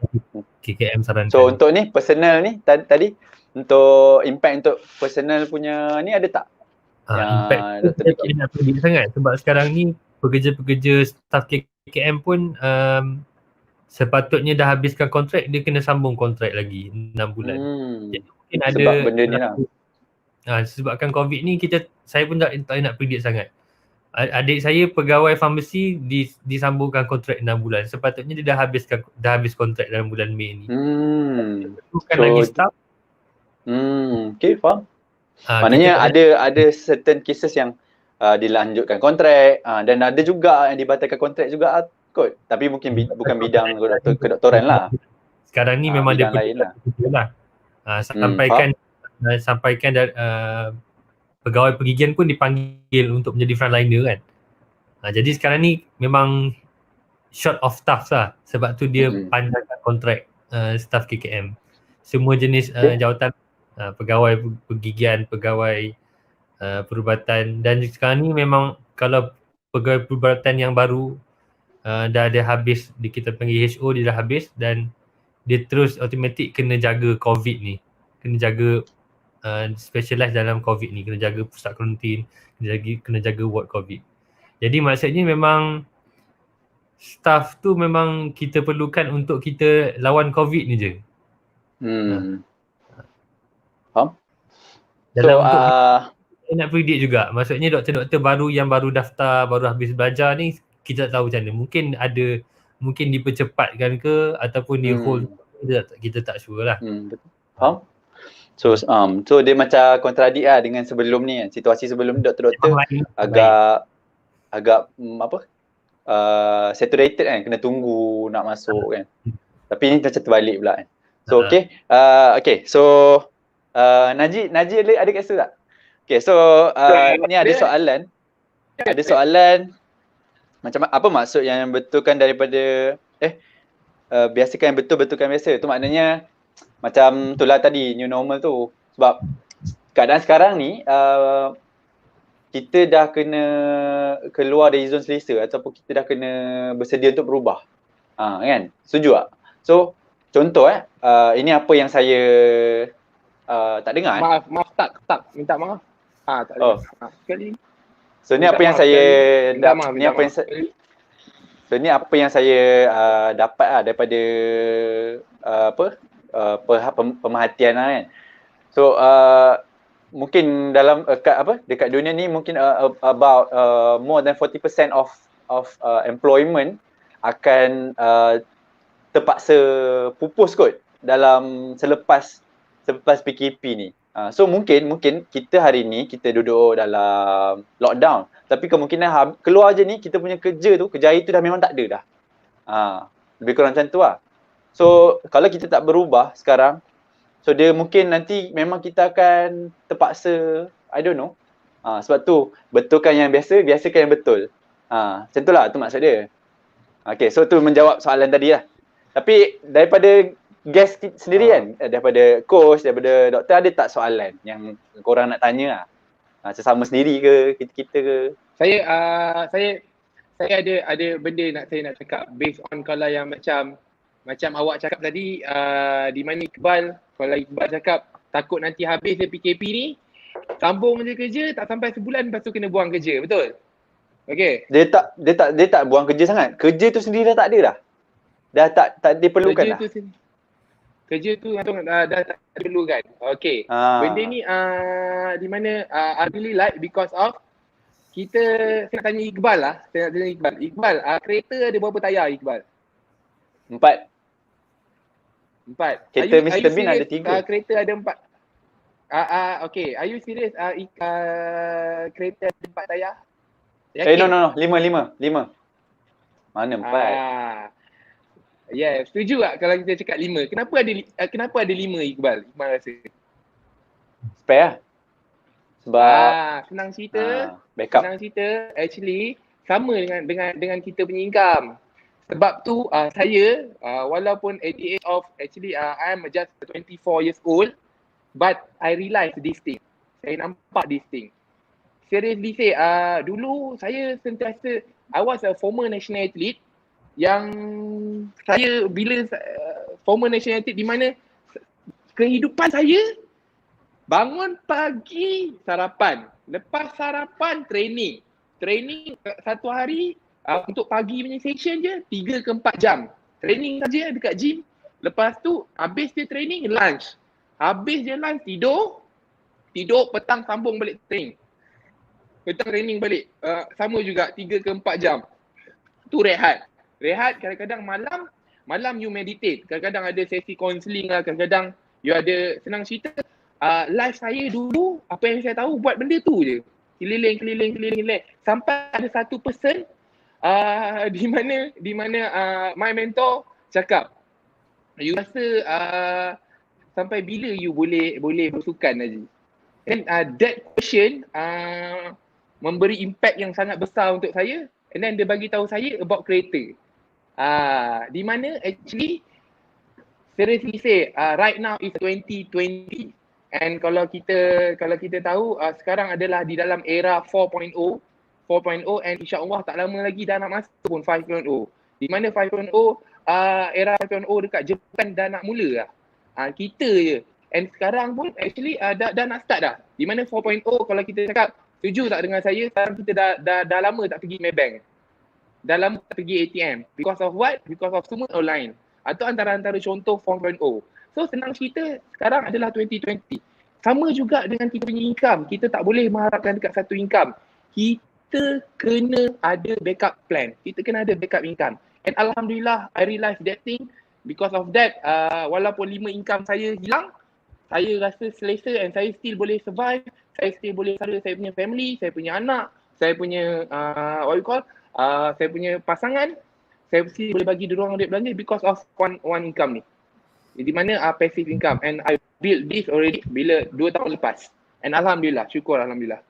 KKM sarankan. So untuk ni personal ni tadi untuk impact untuk personal punya ni ada tak? Impact tu saya tidak nak pergi sangat sebab sekarang ni pekerja-pekerja staff KKM pun sepatutnya dah habiskan kontrak, dia kena sambung kontrak lagi 6 bulan. Jadi mungkin ada sebab benda ni lah. Sebabkan COVID ni saya pun tak nak predict sangat. Adik saya pegawai farmasi disambungkan kontrak 6 bulan. Sepatutnya dia dah habis kontrak dalam bulan Mei ni. Bukan lagi staff. Okay, faham. Maknanya ada certain cases yang dilanjutkan kontrak dan ada juga yang dibatalkan kontrak juga kot. Tapi mungkin bukan bidang kedoktoran lah. Sekarang ni memang dia lain lah. Sampaikan pegawai pergigian pun dipanggil untuk menjadi frontliner kan. Jadi sekarang ni memang short of staff lah. Sebab tu dia panjangkan kontrak staff KKM. Semua jenis jawatan, pegawai pergigian, pegawai perubatan, dan sekarang ni memang kalau pegawai perubatan yang baru dah ada habis, kita panggil HO, dia dah habis dan dia terus automatik kena jaga COVID ni. Kena jaga specialize dalam COVID ni, kena jaga pusat kuarantin, kena jaga ward COVID. Jadi maksudnya memang staff tu memang kita perlukan untuk kita lawan COVID ni je. Faham? Dalam untuk saya nak predict juga, maksudnya doktor-doktor baru yang baru daftar, baru habis belajar ni, kita tak tahu macam mana. Mungkin dipercepatkan ke ataupun di hold, kita tak sure lah. Faham? So dia macam kontradik lah dengan sebelum ni kan. Situasi sebelum ni doktor-doktor agak saturated kan, kena tunggu nak masuk kan. Tapi ni macam terbalik pula kan. So okay. Okay. So Najib ada kat situ tak? Okay. So ni ada soalan. Ada soalan macam apa maksud yang betulkan daripada biasakan yang betul, betulkan biasa. Tu maknanya macam itulah tadi new normal tu. Sebab keadaan sekarang ni kita dah kena keluar dari zon selesa ataupun kita dah kena bersedia untuk berubah. Kan? Setuju tak? So contoh ini apa yang saya tak dengar. Maaf tak minta maaf. Tak ada. Sekali. So ni apa yang saya ni apa yang saya dapat daripada pemerhatian kan. So mungkin dalam dekat dunia ni mungkin about more than 40% of employment akan terpaksa pupus kot dalam selepas PKP ni. So mungkin kita hari ni kita duduk dalam lockdown, tapi kemungkinan keluar je ni kita punya kerja tu dah memang tak ada dah. Lebih kurang macam tu lah. So kalau kita tak berubah sekarang, so dia mungkin nanti memang kita akan terpaksa, I don't know. Sebab tu betulkan yang biasa, biasakan yang betul. Macam tu lah, tu maksud dia. Okay, so tu menjawab soalan tadi lah. Tapi daripada guest sendiri kan, daripada coach, daripada doktor, ada tak soalan yang korang nak tanya lah? Sesama sendiri ke, kita ke? Saya ada benda saya nak cakap based on kalau yang macam awak cakap tadi, di mana Iqbal, kalau Iqbal cakap takut nanti habis dia PKP ni, sambung je kerja, tak sampai sebulan lepas tu kena buang kerja, betul? Okay. Dia tak buang kerja sangat. Kerja tu sendiri dah tak ada dah. Dah tak diperlukan dah. Kerja tu dah tak diperlukan. Okay. Benda ni di mana I really like because of saya nak tanya Iqbal lah. Iqbal, kereta ada berapa tayar Iqbal? 4. Kereta Mr. Mr. Bean ada 3. Kereta ada 4. Okay. Are you serious? Kereta ada 4 tayar? No. 5. Mana 4? Yeah, setuju tak kalau kita cakap 5? Kenapa ada 5 Iqbal? Iqbal rasa? Spare lah. Sebab senang cerita. backup. Senang cerita actually sama dengan kita punya income. Sebab tu saya walaupun at the age of actually I am just 24 years old, but I realise this thing. Saya nampak this thing. Seriously say, dulu saya sentiasa, I was a former national athlete yang saya bila former national athlete di mana kehidupan saya bangun pagi sarapan, lepas sarapan training satu hari untuk pagi punya session je 3 ke 4 jam training saja dekat gym. Lepas tu habis dia training, lunch, habis je lunch tidur, petang sambung balik training. Petang training balik, sama juga 3 ke 4 jam. Tu rehat, kadang-kadang malam you meditate, kadang-kadang ada sesi counselling lah, kadang-kadang you ada, senang cerita, life saya dulu, apa yang saya tahu buat benda tu je. Keliling. Sampai ada satu person di mana my mentor cakap, you rasa sampai bila you boleh bersukan lagi? And that question memberi impact yang sangat besar untuk saya. And then dia bagi tahu saya about kereta. Di mana actually seriously say right now is 2020 and kalau kita tahu sekarang adalah di dalam era 4.0 and insya-Allah tak lama lagi dah nak masuk pun 5.0. Di mana 5.0 era 5.0 dekat Jepun dah nak mula lah. Kita je. And sekarang pun actually dah nak start dah. Di mana 4.0 kalau kita cakap, setuju tak dengan saya, sekarang kita dah lama tak pergi Maybank. Dah lama tak pergi ATM. Because of what? Because of semua online. Atau antara contoh 4.0. So senang cerita, sekarang adalah 2020. Sama juga dengan kita punya income. Kita tak boleh mengharapkan dekat satu income. Kita kena ada backup plan. Kita kena ada backup income. And Alhamdulillah, I realise that thing. Because of that, walaupun 5 income saya hilang, saya rasa selesa and saya still boleh survive. Saya still boleh sara saya punya family, saya punya anak, saya punya saya punya pasangan. Saya mesti boleh bagi dia orang duit belanja because of one income ni. Di mana passive income, and I build this already bila 2 tahun lepas. And alhamdulillah, syukur alhamdulillah.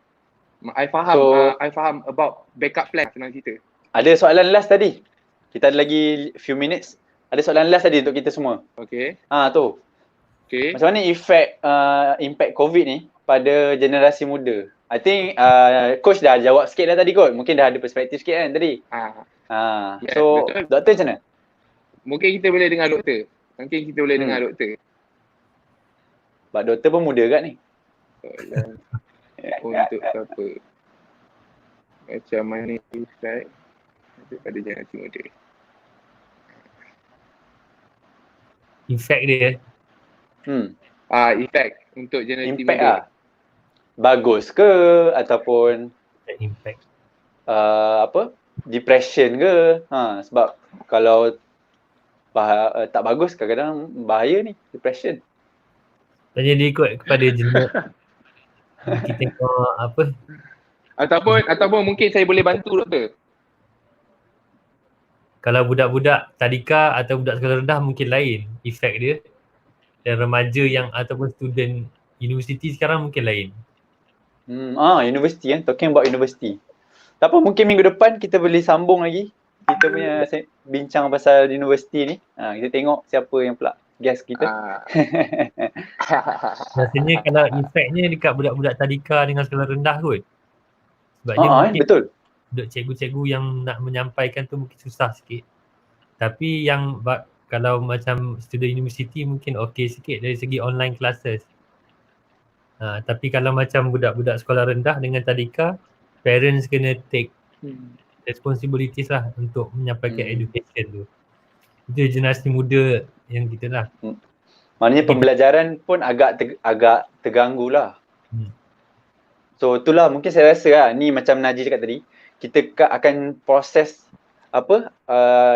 I faham about backup plan senang cerita. Ada soalan last tadi. Kita ada lagi few minutes. Ada soalan last tadi untuk kita semua. Okay. Tu. Okay. Macam mana impact COVID ni pada generasi muda? I think coach dah jawab sikit dah tadi kot. Mungkin dah ada perspektif sikit kan tadi. Yes, So betul. doktor macam mana? Mungkin kita boleh dengar doktor. Dengar doktor. Sebab doktor pun muda kat ni. Soalan untuk siapa? Macam mana impact pada generasi muda? Effect dia. Impact untuk generasi Impact muda. Bagus ke ataupun Impact. depression ke? Sebab kalau tak bagus kadang-kadang bahaya ni, depression. Tanya dia ikut kepada jenis. Kita tengok apa? Ataupun mungkin saya boleh bantu doktor. Kalau budak-budak tadika atau budak sekolah rendah mungkin lain efek dia. Dan remaja yang ataupun student universiti sekarang mungkin lain. Universiti talking about university. Tak apa, mungkin minggu depan kita boleh sambung lagi. Kita punya bincang pasal universiti ni. Kita tengok siapa yang pula guest kita. Rasanya kalau efeknya dekat budak-budak tadika dengan sekolah rendah kot. Sebab dia mungkin betul. Duk cikgu-cikgu yang nak menyampaikan tu mungkin susah sikit. Tapi yang kalau macam student university mungkin okey sikit dari segi online classes. Tapi kalau macam budak-budak sekolah rendah dengan tadika, parents kena take responsibilities lah untuk menyampaikan education tu. Itu generasi muda yang kita lah. Maknanya pembelajaran pun agak terganggu lah. So itulah mungkin saya rasa lah, ni macam Najib cakap tadi, kita akan proses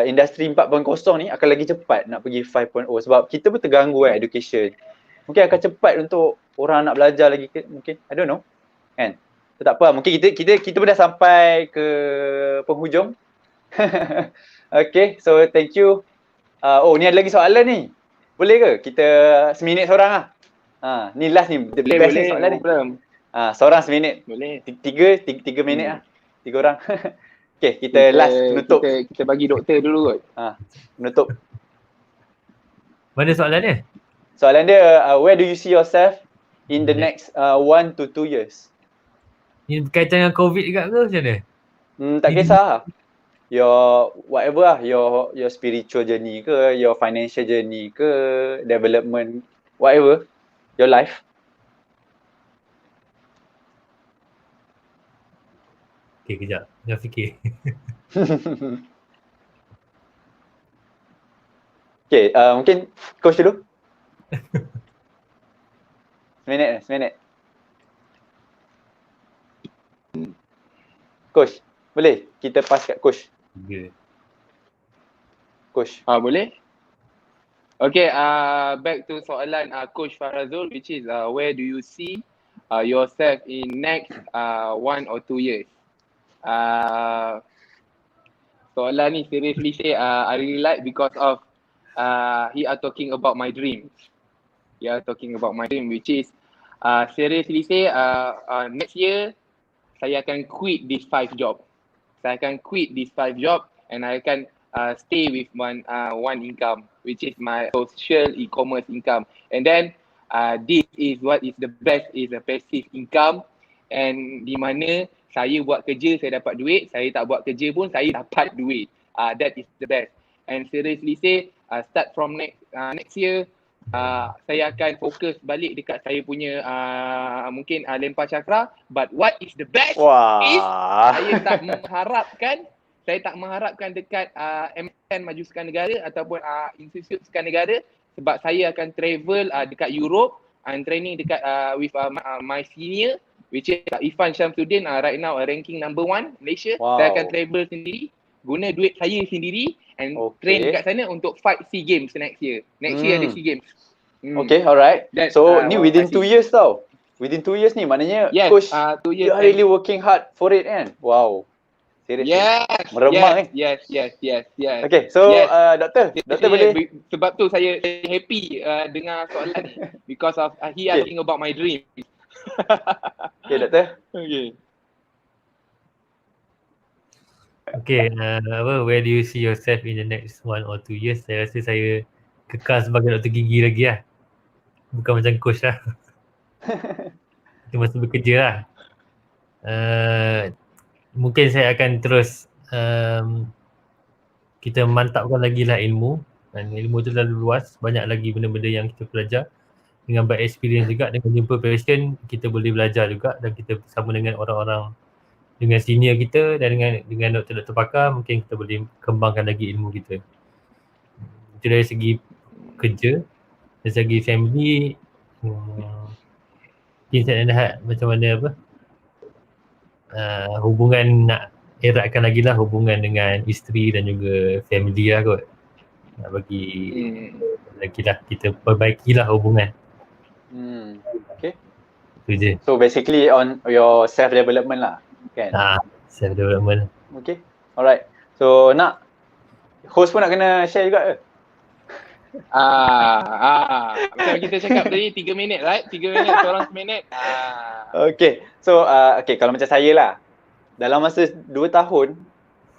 industri 4.0 ni akan lagi cepat nak pergi 5.0 sebab kita pun terganggu education. Mungkin akan cepat untuk orang nak belajar lagi mungkin, I don't know. Kan? So, tak apa, mungkin kita pun dah sampai ke penghujung. Okay, so thank you. Ni ada lagi soalan ni. Boleh ke kita seminit seorang lah? Ni last ni, the best ni soalan ni. Seorang seminit. Boleh. Tiga minit lah. 3 orang. Okay, kita last penutup. Kita bagi doktor dulu kot. Penutup. Mana soalan dia? Soalan dia, where do you see yourself in the next 1 to 2 years? Ini berkaitan dengan COVID juga ke macam mana? Tak kisah. Your whatever lah, your spiritual journey ke, your financial journey ke, development, whatever, your life. Okay, kejap. Jangan fikir. Okay, mungkin coach dulu. Seminit. Coach, boleh kita pass kat coach? Coach. Boleh? Okay, back to soalan Coach Farazul, which is where do you see yourself in next 1 or 2 years? Soalan ni seriously say I really like because of he are talking about my dreams. Which is seriously say next year saya akan quit this 5 job. And I akan stay with one income, which is my social e-commerce income. And then this is what is the best, is a passive income, and di mana saya buat kerja saya dapat duit, saya tak buat kerja pun saya dapat duit. That is the best. And seriously say start from next year saya akan fokus balik dekat saya punya mungkin lempar cakra, but what is the best is saya tak mengharapkan dekat MSN Maju Sekian Negara ataupun Institut Sekian Negara, sebab saya akan travel dekat Europe and training dekat with my senior, which is Ifan Syamsuddin, right now ranking number 1 Malaysia. Saya akan travel sendiri, guna duit saya sendiri and train dekat sana untuk fight SEA Games next year. Next year ada SEA Games. Okay, alright. So ni within 2 years tau. Within 2 years ni maknanya coach, 2 years you are really working hard for it kan? Wow. Serius. Yes. Meremang yes, eh. yes. Okay, so Yes. doktor boleh. Sebab tu saya happy dengar soalan ni because of he Okay. asking about my dream. Okay, doktor. Okay. Okay, where do you see yourself in the next 1 or 2 years? Saya rasa saya kekal sebagai doktor gigi lagi lah. Bukan macam coach lah. Kita masih bekerja lah. Mungkin saya akan terus kita mantapkan lagi lah ilmu, dan ilmu tu terlalu luas, banyak lagi benda-benda yang kita belajar. Dengan baik experience juga, dengan jumpa passion, kita boleh belajar juga, dan kita bersama dengan orang-orang, dengan senior kita dan dengan doktor-doktor pakar, mungkin kita boleh kembangkan lagi ilmu kita. Itu dari segi kerja. Dari segi family, mungkin saya nak lihat macam mana hubungan, nak eratkan lagi lah hubungan dengan isteri dan juga family lah kot. Nak bagi lagi lah, kita perbaikilah hubungan. Okay. Itu je. So basically on your self development lah, kan? Self development. Okay. Alright. So nak host pun nak kena share juga ke? Macam kita cakap tadi 3 minit, right? 3 minit, seorang seminit. Okay. So kalau macam saya lah, dalam masa 2 tahun,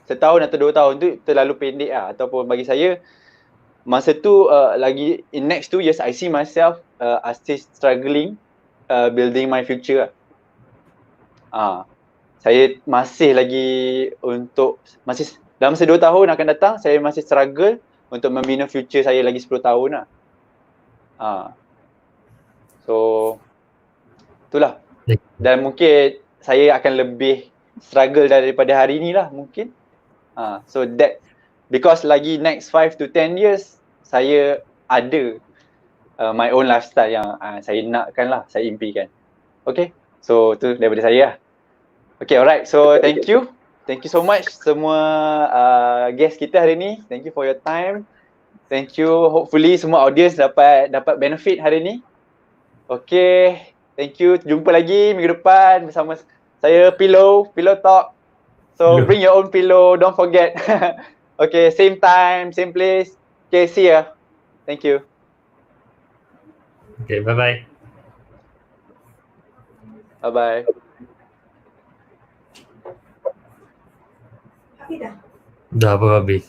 setahun atau 2 tahun tu terlalu pendek lah. Ataupun bagi saya, masa tu lagi in next 2 years, I see myself still struggling building my future lah. Saya masih lagi dalam masa 2 tahun akan datang, saya masih struggle untuk membina future saya lagi 10 tahun lah. So itulah. Dan mungkin saya akan lebih struggle daripada hari ni lah mungkin. So that because lagi next 5 to 10 years saya ada my own lifestyle yang saya nakkan lah, saya impikan. Okay, so tu daripada saya lah. Okay, alright. So thank you so much semua guest kita hari ni. Thank you for your time. Thank you. Hopefully semua audience dapat benefit hari ni. Okay, thank you. Jumpa lagi minggu depan bersama saya, Pillow Talk. So bring your own pillow, don't forget. Okay, same time, same place. Okay, see ya. Thank you. Okay, bye-bye. Bye-bye. Dah habis.